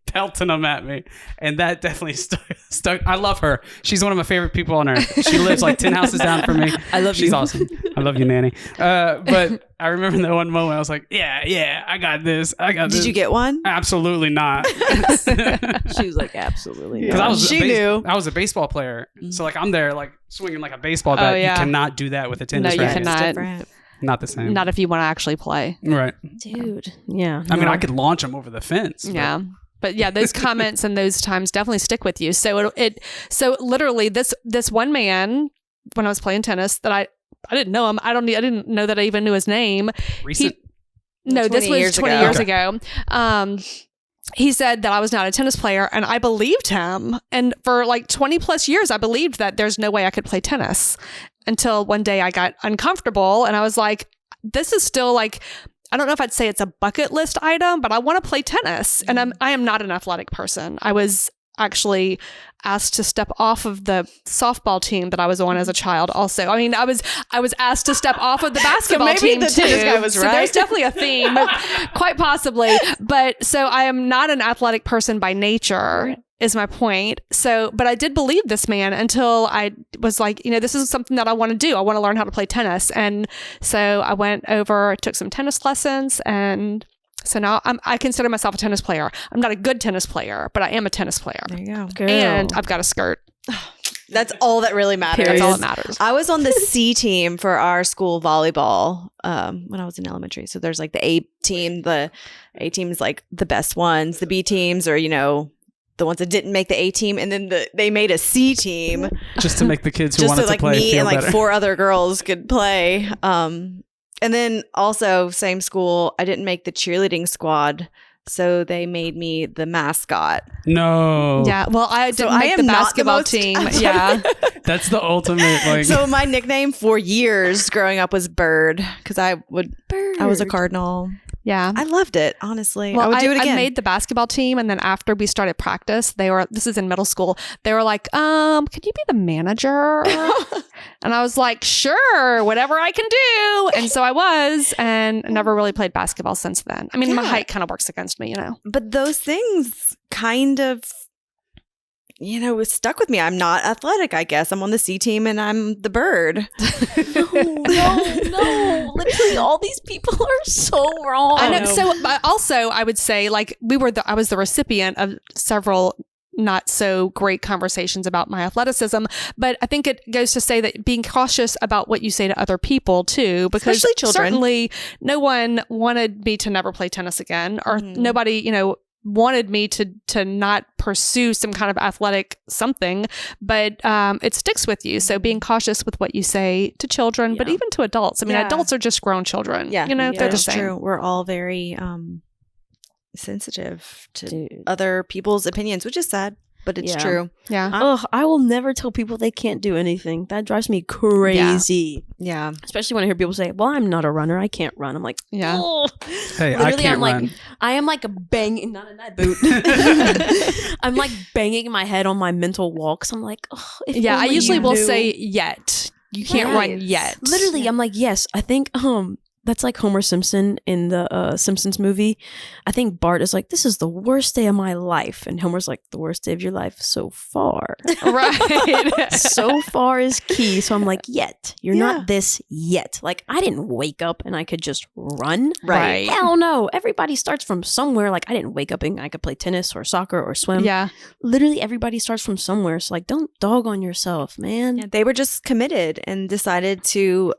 pelting them at me. And that definitely stuck. I love her. She's one of my favorite people on earth. She lives like 10 houses down from me. I love She's you. awesome. I love you, Nanny. But I remember that one moment I was like, yeah, I got this. Did you get one? Absolutely not. She was like, absolutely. Because not. I was a baseball player. So like I'm there like swinging like a baseball bat. Oh, yeah. You cannot do that with a tennis No, you racket. cannot. Different. Not the same. Not if you want to actually play. Right. Dude. Yeah. I mean, no. I could launch them over the fence. but- Yeah. But yeah, those comments and those times definitely stick with you. So so literally this one man, when I was playing tennis, that I didn't know him. I didn't know that I even knew his name. Recent. No, this 20 was years 20 ago. years ago. He said that I was not a tennis player, and I believed him. And for like 20 plus years, I believed that there's no way I could play tennis until one day I got uncomfortable, and I was like, this is still like, I don't know if I'd say it's a bucket list item, but I want to play tennis. And I am not an athletic person. I was actually asked to step off of the softball team that I was on as a child also. I mean, I was asked to step off of the basketball maybe team the too. tennis guy was So right. there's definitely a theme, quite possibly. But so I am not an athletic person by nature. Is my point. So, but I did believe this man until I was like, this is something that I want to do. I want to learn how to play tennis. And so I went over, took some tennis lessons. And so now I consider myself a tennis player. I'm not a good tennis player, but I am a tennis player. There you go. Girl. And I've got a skirt. That's all that really matters. That's all that matters. I was on the C team for our school volleyball when I was in elementary. So there's like the A team. The A team is like the best ones. The B teams are, the ones that didn't make the A team, and then they made a C team Just to make the kids who just wanted so to like play me feel and like better. 4 other girls could play. And then also same school, I didn't make the cheerleading squad, so they made me the mascot. No. Yeah. Well, I So didn't I make am the not the basketball most team. athletic. Yeah. That's the ultimate. Like, So my nickname for years growing up was Bird because I was a cardinal. Yeah. I loved it, honestly. Well, I would do it again. I made the basketball team, and then after we started practice, this is in middle school, they were like, could you be the manager? And I was like, sure, whatever I can do. And so I was, and never really played basketball since then. I mean, my Yeah. height kind of works against me, But those things kind of, stuck with me. I'm not athletic, I guess. I'm on the C team and I'm the Bird. No. Literally, all these people are so wrong. I know. So also, I would say, like, I was the recipient of several not so great conversations about my athleticism, but I think it goes to say that being cautious about what you say to other people too, because Especially children. certainly no one wanted me to never play tennis again, or nobody, wanted me to not pursue some kind of athletic something, but it sticks with you. So being cautious with what you say to children, but even to adults. I mean, Yeah. adults are just grown children. Yeah, they're the that's same. true. We're all very sensitive to Dude. other people's opinions, which is sad, but it's Yeah. true. Yeah. Ugh, I will never tell people they can't do anything. That drives me crazy. Yeah. Especially when I hear people say, well, I'm not a runner. I can't run. I'm like, Yeah. oh. Hey, I Literally, can't I'm run. like, I am like banging, not in that boot. I'm like banging my head on my mental wall because I'm like, oh, if Yeah, I only usually you will knew. say yet. You can't Right. run yet. Literally, I'm like, yes. I think that's like Homer Simpson in the Simpsons movie. I think Bart is like, this is the worst day of my life, and Homer's like, the worst day of your life so far. Right. So far is key. So I'm like, yet. You're Yeah. not this yet. Like, I didn't wake up and I could just run. Right. Hell no. Everybody starts from somewhere. Like, I didn't wake up and I could play tennis or soccer or swim. Yeah. Literally, everybody starts from somewhere. So, like, don't dog on yourself, man. Yeah, they were just committed and decided to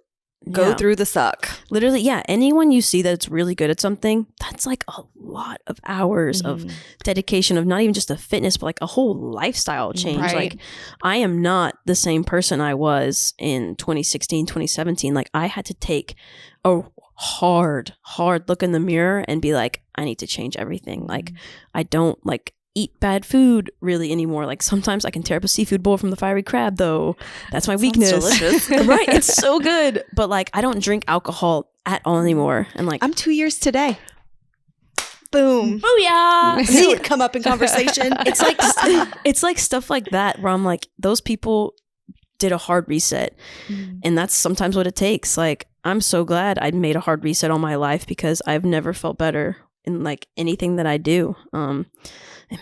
go Yeah. through the suck. Literally, yeah. Anyone you see that's really good at something, that's like a lot of hours of dedication of not even just a fitness, but like a whole lifestyle change. Right. Like, I am not the same person I was in 2016, 2017. Like, I had to take a hard look in the mirror and be like, I need to change everything. Like, I don't like eat bad food really anymore. Like, sometimes I can tear up a seafood bowl from the fiery crab, though. That's my weakness. delicious. Right. It's so good. But like, I don't drink alcohol at all anymore. And like, I'm 2 years today. Boom. booyah! See it come up in conversation. It's like stuff like that where I'm like, those people did a hard reset. And that's sometimes what it takes. Like, I'm so glad I made a hard reset on my life because I've never felt better in like anything that I do. And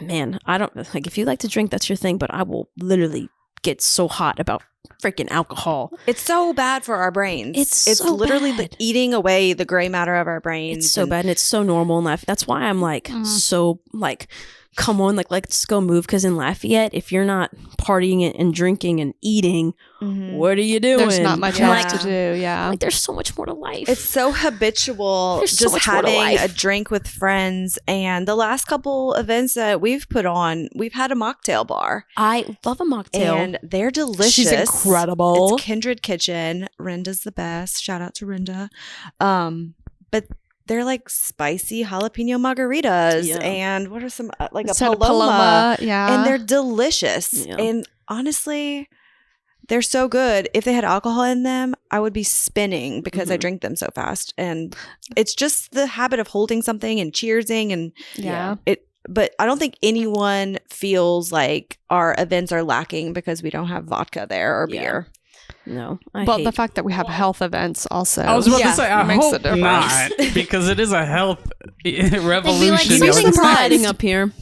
man, I don't like, if you like to drink, that's your thing, but I will literally get so hot about freaking alcohol. It's so bad for our brains. It's so literally bad. eating away the gray matter of our brains. It's so bad and it's so normal in life. That's why I'm like so like, come on, like let's go move. Because in Lafayette, if you're not partying and drinking and eating, what are you doing? There's not much Yeah. else to do. Yeah. Like there's so much more to life. It's so habitual There's so just much more to having life. a drink with friends. And the last couple events that we've put on, we've had a mocktail bar. I love a mocktail. And they're delicious. She's incredible. It's Kindred Kitchen. Rinda's the best. Shout out to Rinda. But they're like spicy jalapeno margaritas. Yeah. And what are some, like a Instead of paloma. yeah. And they're delicious. Yeah. And honestly, they're so good. If they had alcohol in them, I would be spinning because I drink them so fast. And it's just the habit of holding something and cheersing and yeah. but I don't think anyone feels like our events are lacking because we don't have vodka there or Yeah. beer. no, I But hate the fact that we have health events also. I was about to say, I makes a hope difference. not, because it is a health revolution. Be like, You'd be something's surprised. hiding up here.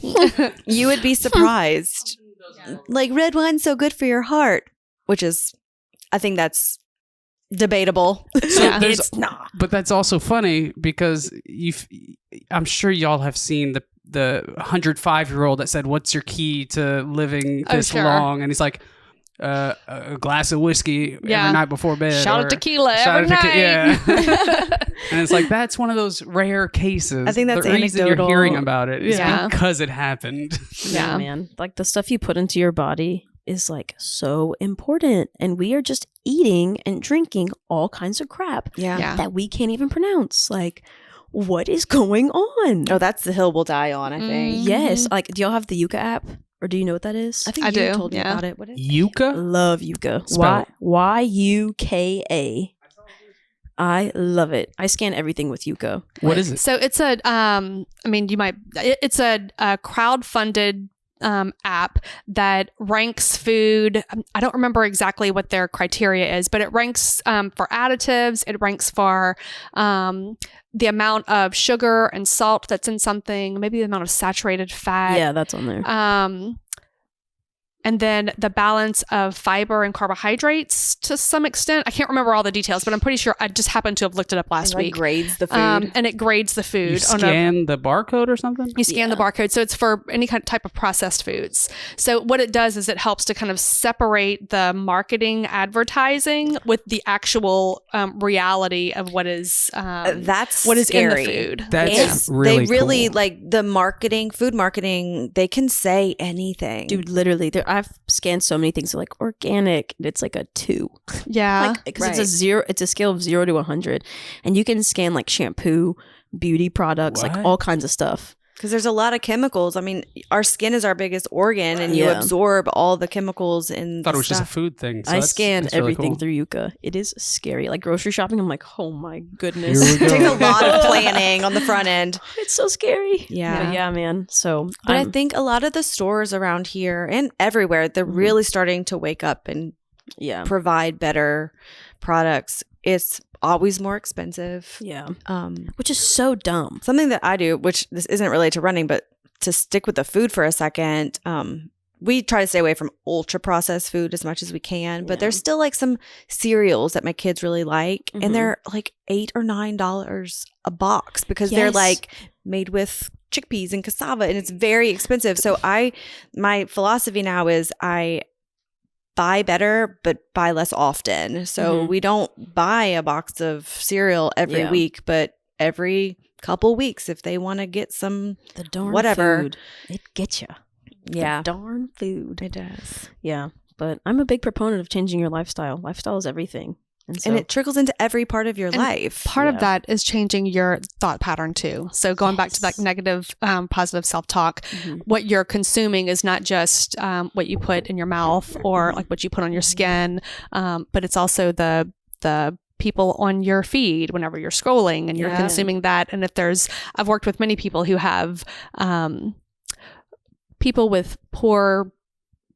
You would be surprised. Like red wine's so good for your heart, which is, I think that's debatable. So Yeah. there's, It's not. but that's also funny because I'm sure y'all have seen the 105-year-old that said, "What's your key to living Oh, this sure. long?" And he's like, "A glass of whiskey Yeah. every night before bed." Shout or, out tequila "Shout every out night. yeah. And it's like that's one of those rare cases. I think that's the reason you're anecdotal. hearing about it is Yeah. because it happened. Yeah. Man. Like the stuff you put into your body is like so important. And we are just eating and drinking all kinds of crap Yeah. that we can't even pronounce. Like, what is going on? Oh, that's the hill we'll die on, I think. Yes. Like, do y'all have the Yuka app? Or do you know what that is? I think I you do, told me yeah. about it. What is it? Yucca? Love Yuka. Spell it. Yuka. I love it. I scan everything with Yuka. What is it? So it's a, I mean, it's a crowd-funded app that ranks food. I don't remember exactly what their criteria is, but it ranks for additives. It ranks for the amount of sugar and salt that's in something, maybe the amount of saturated fat. Yeah, that's on there. And then the balance of fiber and carbohydrates to some extent. I can't remember all the details, but I'm pretty sure I just happened to have looked it up last It, like, week. grades the food. And it grades the food. You scan the barcode or something? You scan the barcode. So it's for any kind of type of processed foods. So what it does is it helps to kind of separate the marketing advertising with the actual reality of what is That's what is scary. in the food. That's It's- really they really cool. like the marketing, food marketing. They can say anything, Dude, literally, I've scanned so many things. They're like organic, and it's like a 2. Yeah. Like, because it's a Right. 0. It's a scale of 0 to 100, and you can scan like shampoo, beauty products, like What? all kinds of stuff. Because there's a lot of chemicals. I mean, our skin is our biggest organ, and you absorb all the chemicals in. I thought it was just a food thing. So I scan that's really everything cool. through Yuka. It is scary. Like grocery shopping, I'm like, oh my goodness. Here we It takes a go. lot of planning on the front end. It's so scary. Yeah. But yeah, man. So, But I think a lot of the stores around here and everywhere, they're really starting to wake up and provide better products. It's always more expensive. Yeah. Which is so dumb. Something that I do, which this isn't related to running, but to stick with the food for a second, we try to stay away from ultra processed food as much as we can. But there's still like some cereals that my kids really like, and they're like $8 or $9 a box because they're like made with chickpeas and cassava, and it's very expensive. So my philosophy now is I buy better, but buy less often. So we don't buy a box of cereal every week, but every couple weeks if they want to get some the darn whatever food, it gets you. Yeah, The darn food. it does. Yeah, but I'm a big proponent of changing your lifestyle. Lifestyle is everything, and it trickles into every part of your life. Part of that is changing your thought pattern too. So going back to that negative, positive self-talk, what you're consuming is not just what you put in your mouth or like what you put on your skin, but it's also the people on your feed whenever you're scrolling and you're consuming that. And if I've worked with many people who have people with poor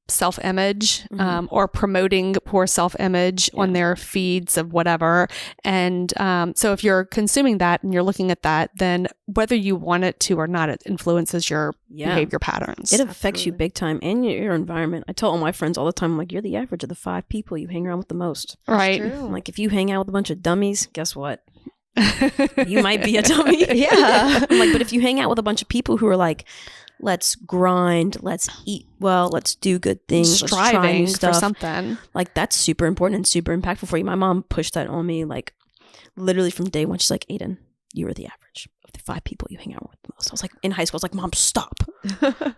self-image or promoting poor self-image on their feeds of whatever. And so if you're consuming that and you're looking at that, then whether you want it to or not, it influences your behavior patterns. It affects you big time and your environment. I tell all my friends all the time, I'm like, you're the average of the 5 people you hang around with the most. Right. I'm like, if you hang out with a bunch of dummies, guess what? You might be a dummy. I'm like, but if you hang out with a bunch of people who are like, let's grind, let's eat well, let's do good things, let's try new Striving stuff, for something. like that's super important and super impactful for you. My mom pushed that on me like literally from day one. She's like, Aiden, you are the average of the 5 people you hang out with the most. I was like, in high school, I was like, Mom, stop.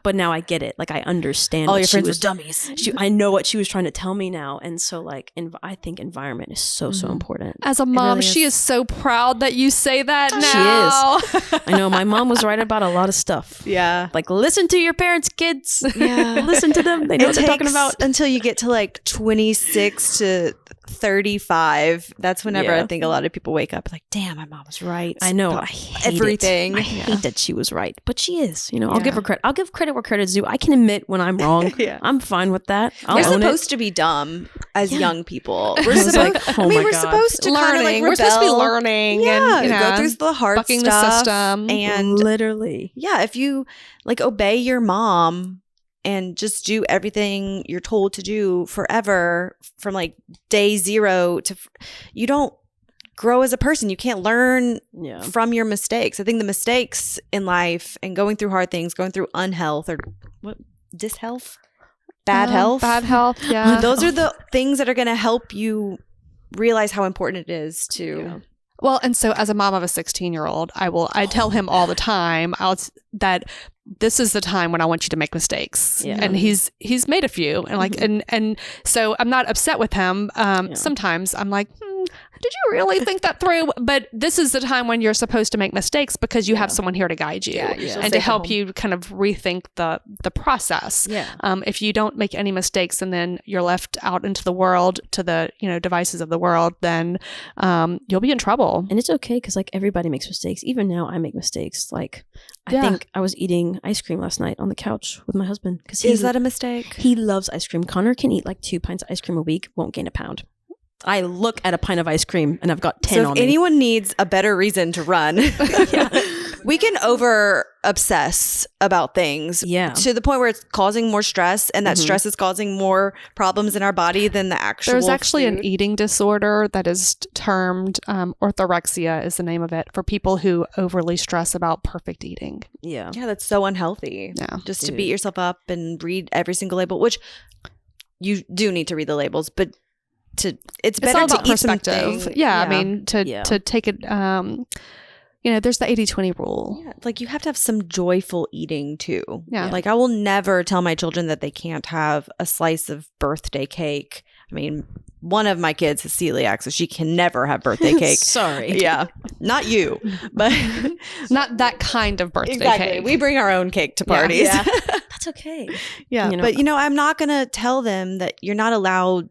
But now I get it. Like I understand. All your friends were dummies. I know what she was trying to tell me now. And so like, I think environment is so important. As a mom, really she is so proud that you say that She now. I know my mom was right about a lot of stuff. Yeah. Like listen to your parents, kids. Yeah. Listen to them. They know what they're talking about. Until you get to like 26 to 35. That's whenever I think a lot of people wake up like, damn, my mom was right. I know. about I hate everything. I hate that she was right, but she is. You know, I'll give her credit. I'll give credit where credit's due. I can admit when I'm wrong. I'm fine with that. I'll We're own supposed to be dumb as young people. We're was supposed. like, oh I mean, my we're God. supposed to kind of like Learning. rebel. We're supposed to be learning Yeah, and go through the hard bucking stuff. the system. And literally. yeah, if you like obey your mom and just do everything you're told to do forever from like day 0 to you don't grow as a person. You can't learn from your mistakes. I think the mistakes in life and going through hard things, going through unhealth or what dishealth, bad health, yeah. those are the things that are going to help you realize how important it is to Well, and so as a mom of a 16-year-old, I tell him all the time that this is the time when I want you to make mistakes. Yeah. And he's made a few and like and so I'm not upset with him. Sometimes I'm like, did you really think that through? But this is the time when you're supposed to make mistakes because you have someone here to guide you and to help you kind of rethink the process. If you don't make any mistakes and then you're left out into the world to the devices of the world, then you'll be in trouble. And it's okay because like everybody makes mistakes. Even now I make mistakes. Like I think I was eating ice cream last night on the couch with my husband. Is that a mistake? He loves ice cream. Connor can eat like 2 pints of ice cream a week, won't gain a pound. I look at a pint of ice cream and I've got 10 so on if me. anyone needs a better reason to run, we can over obsess about things to the point where it's causing more stress, and that stress is causing more problems in our body than the actual There's actually food. an eating disorder that is termed orthorexia is the name of it, for people who overly stress about perfect eating. Yeah, that's so unhealthy. Just to beat yourself up and read every single label, which you do need to read the labels, but it's better all about to eat perspective. something. I mean to take it there's the 80-20 rule. Like you have to have some joyful eating too. Like I will never tell my children that they can't have a slice of birthday cake. I mean, one of my kids is celiac, so she can never have birthday cake. Sorry. Yeah. Not you, but Not that kind of birthday exactly. cake. We bring our own cake to parties. Yeah. That's okay. Yeah. You know, But, I'm not going to tell them that you're not allowed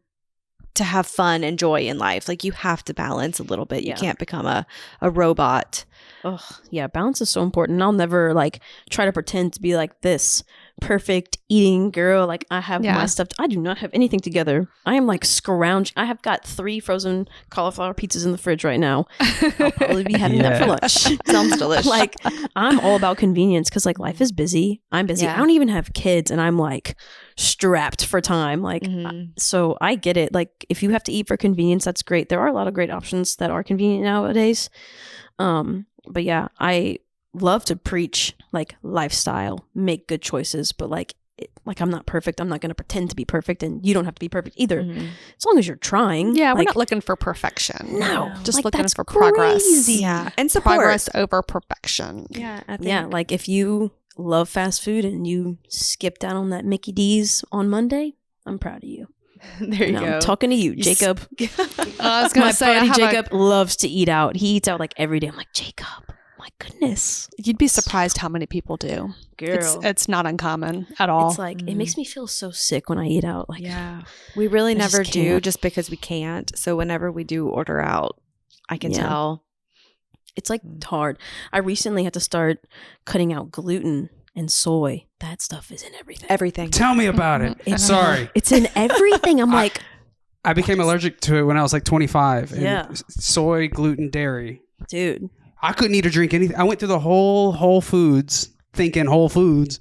to have fun and joy in life. Like, you have to balance a little bit. Yeah. You can't become a robot. Oh, yeah, balance is so important. I'll never like try to pretend to be like this perfect eating girl. Like I have my stuff. I do not have anything together. I am like scrounging. I have got 3 frozen cauliflower pizzas in the fridge right now. I'll probably be having that for lunch. Sounds delicious. Like I'm all about convenience because like life is busy. I'm busy. Yeah. I don't even have kids and I'm like strapped for time. Like, so I get it. Like if you have to eat for convenience, that's great. There are a lot of great options that are convenient nowadays. But yeah, I love to preach like lifestyle, make good choices, but like I'm not perfect. I'm not going to pretend to be perfect, and you don't have to be perfect either. As long as you're trying. Yeah, we're like, not looking for perfection. No, just like, looking that's for progress. crazy. Yeah, and support. Progress over perfection. Yeah, I think. Yeah, like if you love fast food and you skipped out on that Mickey D's on Monday, I'm proud of you. There you And go. I'm talking to you, Jacob. I was going My to say, buddy Jacob loves to eat out. He eats out like every day. I'm like, Jacob, my goodness. you'd be surprised how many people do. Girl. It's not uncommon at all. It's like, it makes me feel so sick when I eat out. Like, Yeah. We really I just never do can't. just because we can't. So whenever we do order out, I can Yeah. tell. it's like hard. I recently had to start cutting out gluten and soy. That stuff is in everything. Everything. Tell me about it. It's- Sorry. It's in everything. I'm like, I became allergic to it when I was like 25. And Yeah. soy, gluten, dairy. dude. I couldn't eat or drink anything. I went through the whole Whole Foods, thinking Whole Foods,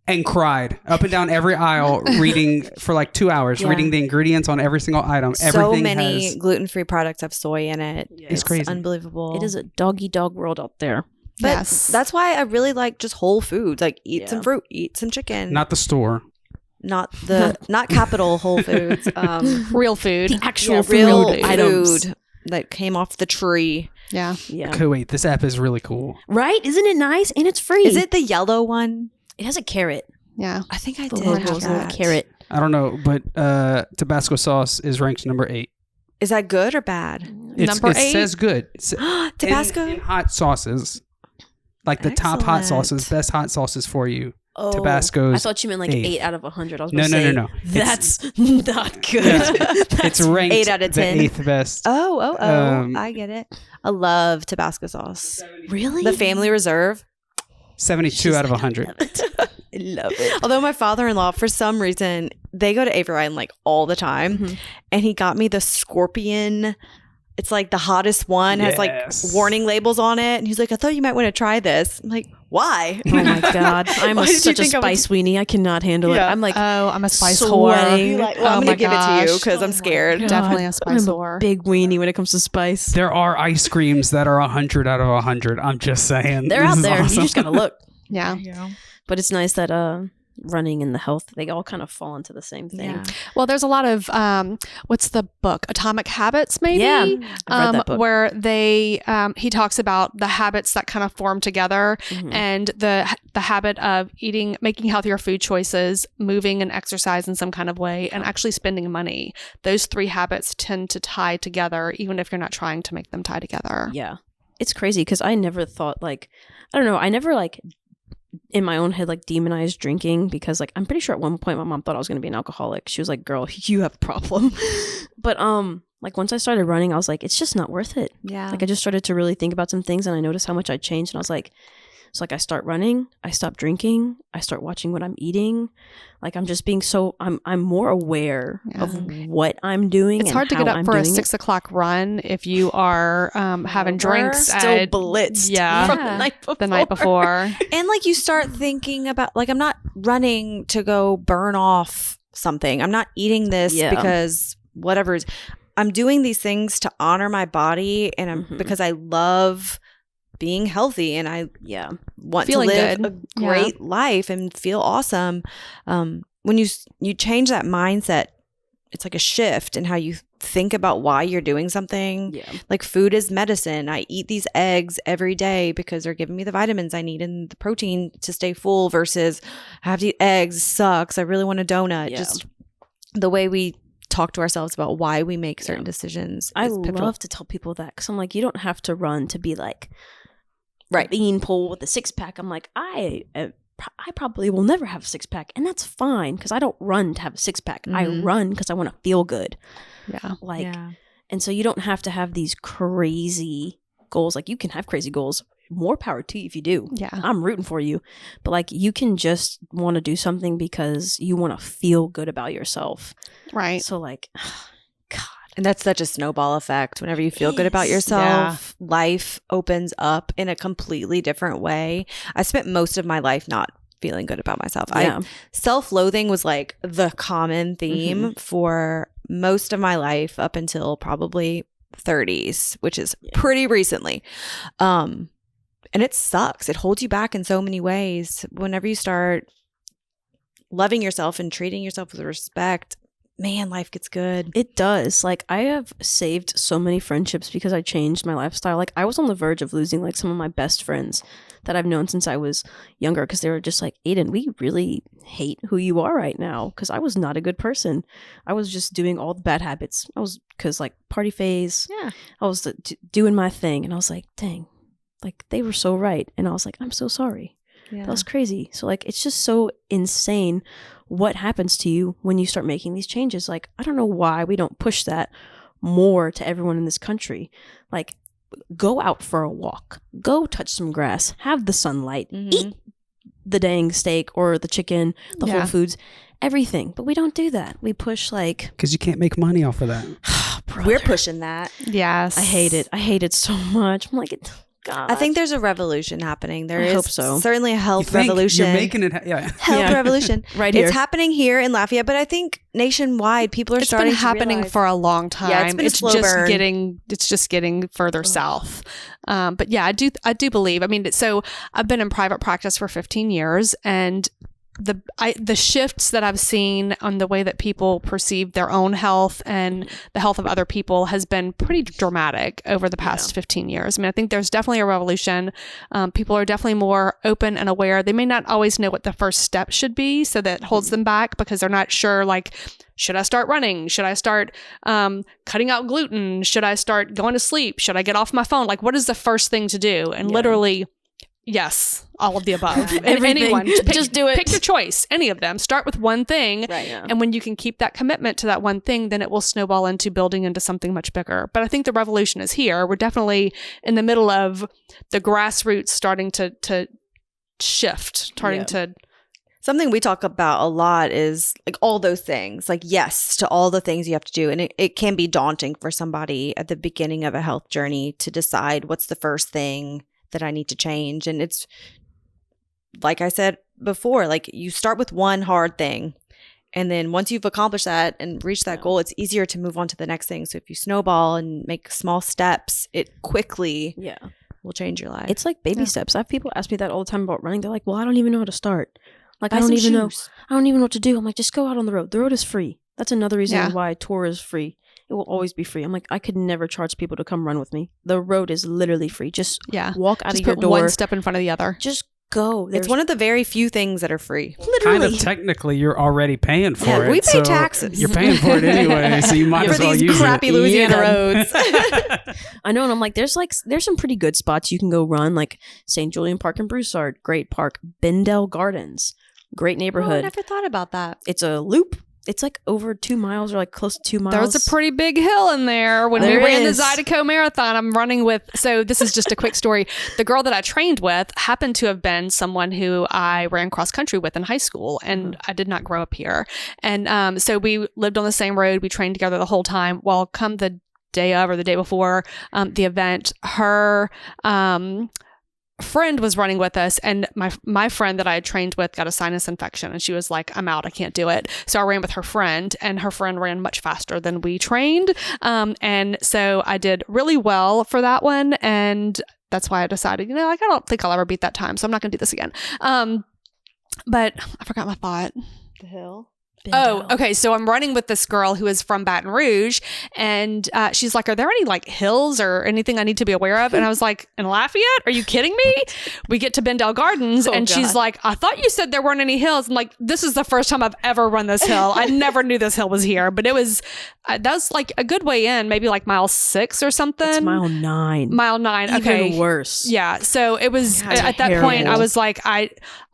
and cried up and down every aisle, reading for like 2 hours, Yeah. reading the ingredients on every single item. So Everything many has, gluten-free products have soy in it. It's crazy. Unbelievable. It is a doggy dog world out there. But Yes. that's why I really like just whole foods. Like eat Yeah. some fruit, eat some chicken. not the store. not capital Whole Foods. real food. The actual Yeah, food real items. food that came off the tree. Yeah. Yeah. Okay, wait, this app is really cool. Right? Isn't it nice? And it's free. Is it the yellow one? It has a carrot. Yeah. I think I The did logo's have a that. carrot. I don't know, but Tabasco sauce is ranked number 8. Is that good or bad? Number it 8? says good. Tabasco? In hot sauces, like the top hot Excellent. sauces, best hot sauces for you. Oh, Tabasco's I thought you meant like 8. 8 out of 100. I was No, going to no, say, no, no. That's not good. It's ranked 8 out of 10. the 8th best. Oh, Um, I get it. I love Tabasco sauce. Really? The Family Reserve. 72 out of 100. I love it. Although my father-in-law, for some reason, they go to Avery Island like all the time. Mhm. And he got me the Scorpion. It's like the hottest one, has like Yes. warning labels on it. And he's like, I thought you might want to try this. I'm like, why? Oh my God. I'm Why did you such a think I would- spice weenie. I cannot handle it. Yeah. I'm like, Oh, I'm a spice sweating. whore. You're like, well, I'm Oh going my to give it to you gosh. because I'm scared. God. Definitely a spice I'm whore. a big weenie when it comes to spice. There are ice creams that are 100 out of 100. I'm just saying. They're This out is there. awesome. You just got to look. Yeah. But it's nice that running and the health, they all kind of fall into the same thing. Yeah. Well, there's a lot of what's the book? Atomic Habits, maybe. Yeah, I've read that book. Where they he talks about the habits that kind of form together, Mhm. and the habit of eating, making healthier food choices, moving and exercise in some kind of way, and actually spending money. Those 3 habits tend to tie together, even if you're not trying to make them tie together. Yeah. It's crazy because I never thought like, I don't know, I never like in my own head like demonized drinking because like I'm pretty sure at one point my mom thought I was going to be an alcoholic. She was like, girl, you have a problem. But like once I started running, I was like, it's just not worth it. Yeah. Like I just started to really think about some things and I noticed how much I changed and I was like, it's like I start running, I stop drinking, I start watching what I'm eating. Like I'm just being so I'm more aware of what I'm doing. It's and hard to how get up I'm for a doing it. 6 o'clock run if you are having drinks Still at, blitzed. Yeah. from Yeah. the night before. the night before. And like you start thinking about, like, I'm not running to go burn off something. I'm not eating this Yeah. because whatever is. I'm doing these things to honor my body and I'm Mhm. because I love being healthy and I Yeah. want Feeling to live good. a great life and feel awesome. When you change that mindset, it's like a shift in how you think about why you're doing something. Yeah. Like food is medicine. I eat these eggs every day because they're giving me the vitamins I need and the protein to stay full versus I have to eat eggs sucks. I really want a donut. Yeah. Just the way we talk to ourselves about why we make certain decisions. I is pivotal. love to tell people that because I'm like, you don't have to run to be like Right. a bean pole with a 6-pack. I'm like, I probably will never have a 6-pack, and that's fine because I don't run to have a 6-pack. I run because I want to feel good. Yeah. Like, and so you don't have to have these crazy goals. Like, you can have crazy goals. More power to you if you do. Yeah. I'm rooting for you. But like, you can just want to do something because you want to feel good about yourself. Right. So like, God. And that's such a snowball effect. Whenever you feel good about yourself, life opens up in a completely different way. I spent most of my life not feeling good about myself. Yeah. Self-loathing was like the common theme for most of my life up until probably 30s, which is pretty recently. And it sucks. It holds you back in so many ways. Whenever you start loving yourself and treating yourself with respect, man, life gets good. It does. Like, I have saved so many friendships because I changed my lifestyle. Like, I was on the verge of losing like some of my best friends that I've known since I was younger because they were just like, Aiden, we really hate who you are right now, because I was not a good person. I was just doing all the bad habits. Because like party phase. Yeah. I was doing my thing, and I was like, dang, like they were so right. And I was like, I'm so sorry. Yeah. That was crazy. So like, it's just so insane what happens to you when you start making these changes. Like, I don't know why we don't push that more to everyone in this country. Like, go out for a walk, go touch some grass, have the sunlight, eat the dang steak or the chicken, the Whole Foods, everything. But we don't do that. We push like, because you can't make money off of that. We're pushing that. Yes. I hate it. I hate it so much. I'm like, God. I think there's a revolution happening. There is hope so. Certainly a health revolution. You're making it. Health revolution. Right here. It's happening here in Lafayette, but I think nationwide people are starting to It's been happening realize, for a long time. Yeah, it's been a slow burn. It's just getting further south. But yeah, I do believe. I mean, so I've been in private practice for 15 years, and the shifts that I've seen on the way that people perceive their own health and the health of other people has been pretty dramatic over the past 15 years. I mean, I think there's definitely a revolution. People are definitely more open and aware. They may not always know what the first step should be, so that holds them back because they're not sure, like, should I start running? Should I start cutting out gluten? Should I start going to sleep? Should I get off my phone? Like, what is the first thing to do? And literally, yes, all of the above. And anyone, just do it. Pick your choice, any of them. Start with one thing. Right, yeah. And when you can keep that commitment to that one thing, then it will snowball into building into something much bigger. But I think the revolution is here. We're definitely in the middle of the grassroots starting to shift, starting to... Something we talk about a lot is like all those things, like yes to all the things you have to do. And it can be daunting for somebody at the beginning of a health journey to decide what's the first thing that I need to change. And it's like I said before, like you start with one hard thing, and then once you've accomplished that and reached that goal, it's easier to move on to the next thing. So if you snowball and make small steps, it quickly will change your life. It's like baby steps. I have people ask me that all the time about running. They're like, well, I don't even know how to start. Like, I don't even know what to do. I'm like, just go out on the road. The road is free. That's another reason why Tour is free. It will always be free. I'm like, I could never charge people to come run with me. The road is literally free. Just walk out of your door. One step in front of the other. Just go. It's one of the very few things that are free. Literally. Kind of technically, you're already paying for it. We pay taxes. You're paying for it anyway, so you might as well use it. For these crappy Louisiana roads. I know, and I'm like, there's some pretty good spots you can go run, like St. Julian Park in Broussard, great park. Bendel Gardens, great neighborhood. Oh, I never thought about that. It's a loop. It's like over 2 miles or like close to 2 miles. There was a pretty big hill in there when we ran the Zydeco Marathon. I'm running with, so this is just a quick story. The girl that I trained with happened to have been someone who I ran cross country with in high school, and I did not grow up here. And so we lived on the same road. We trained together the whole time. Well, come the day of or the day before the event, her friend was running with us, and my friend that I had trained with got a sinus infection, and she was like, I'm out, I can't do it. So I ran with her friend, and her friend ran much faster than we trained. And so I did really well for that one, and that's why I decided, like, I don't think I'll ever beat that time, so I'm not gonna do this again. But I forgot my thought. The hill. Oh, okay. So I'm running with this girl who is from Baton Rouge, and she's like, "Are there any like hills or anything I need to be aware of?" And I was like, "In Lafayette? Are you kidding me?" We get to Bendel Gardens, and she's like, "I thought you said there weren't any hills." I'm like, "This is the first time I've ever run this hill. I never knew this hill was here, but it was that was like a good way in, maybe like mile 6 or something. It's mile 9. Mile 9. Okay, Even worse. Yeah. So it was at that terrible. point. I was like, I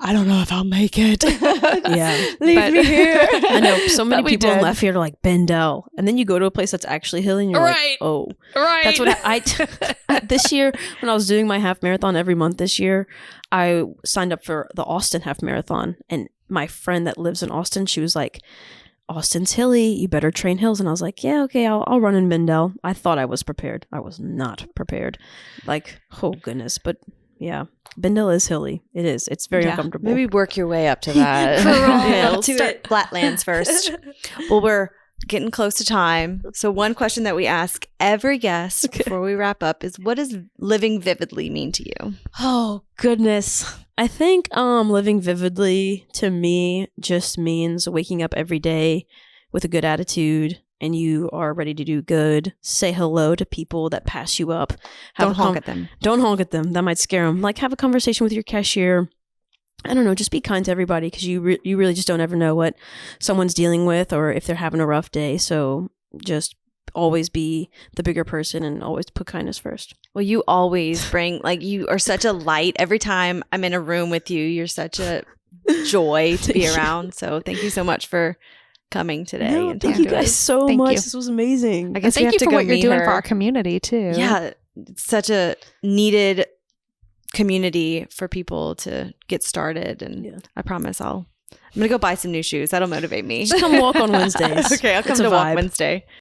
don't know if I'll make it. Yeah. Leave me here. I know so many But we people in did. Lafayette are like Bendel, and then you go to a place that's actually hilly, and you're Right. like, oh, Right. that's what I this year when I was doing my half marathon every month this year, I signed up for the Austin half marathon, and my friend that lives in Austin, she was like, "Austin's hilly, you better train hills," and I was like, "Yeah, okay, I'll run in Bendel." I thought I was prepared. I was not prepared. Like, oh goodness, but yeah. Bendel is hilly. It is. It's very uncomfortable. Maybe work your way up to that. real. To it flatlands first. Well, we're getting close to time. So one question that we ask every guest before we wrap up is, what does living vividly mean to you? Oh goodness. I think living vividly to me just means waking up every day with a good attitude and you are ready to do good. Say hello to people that pass you up. Don't honk at them. Don't honk at them. That might scare them. Like have a conversation with your cashier. I don't know, just be kind to everybody because you really just don't ever know what someone's dealing with or if they're having a rough day. So just always be the bigger person and always put kindness first. Well, you always bring, like, you are such a light. Every time I'm in a room with you, you're such a joy to be around. So thank you so much for coming today. No, and thank talking you to guys us. so Thank much. you. This was amazing. I guess we Thank have you to for go what you're meet doing her. for our community too. Yeah, it's such a needed community for people to get started. And I promise I'm going to go buy some new shoes. That'll motivate me. Just come walk on Wednesdays. Okay, I'll come It's a to walk vibe. Wednesday.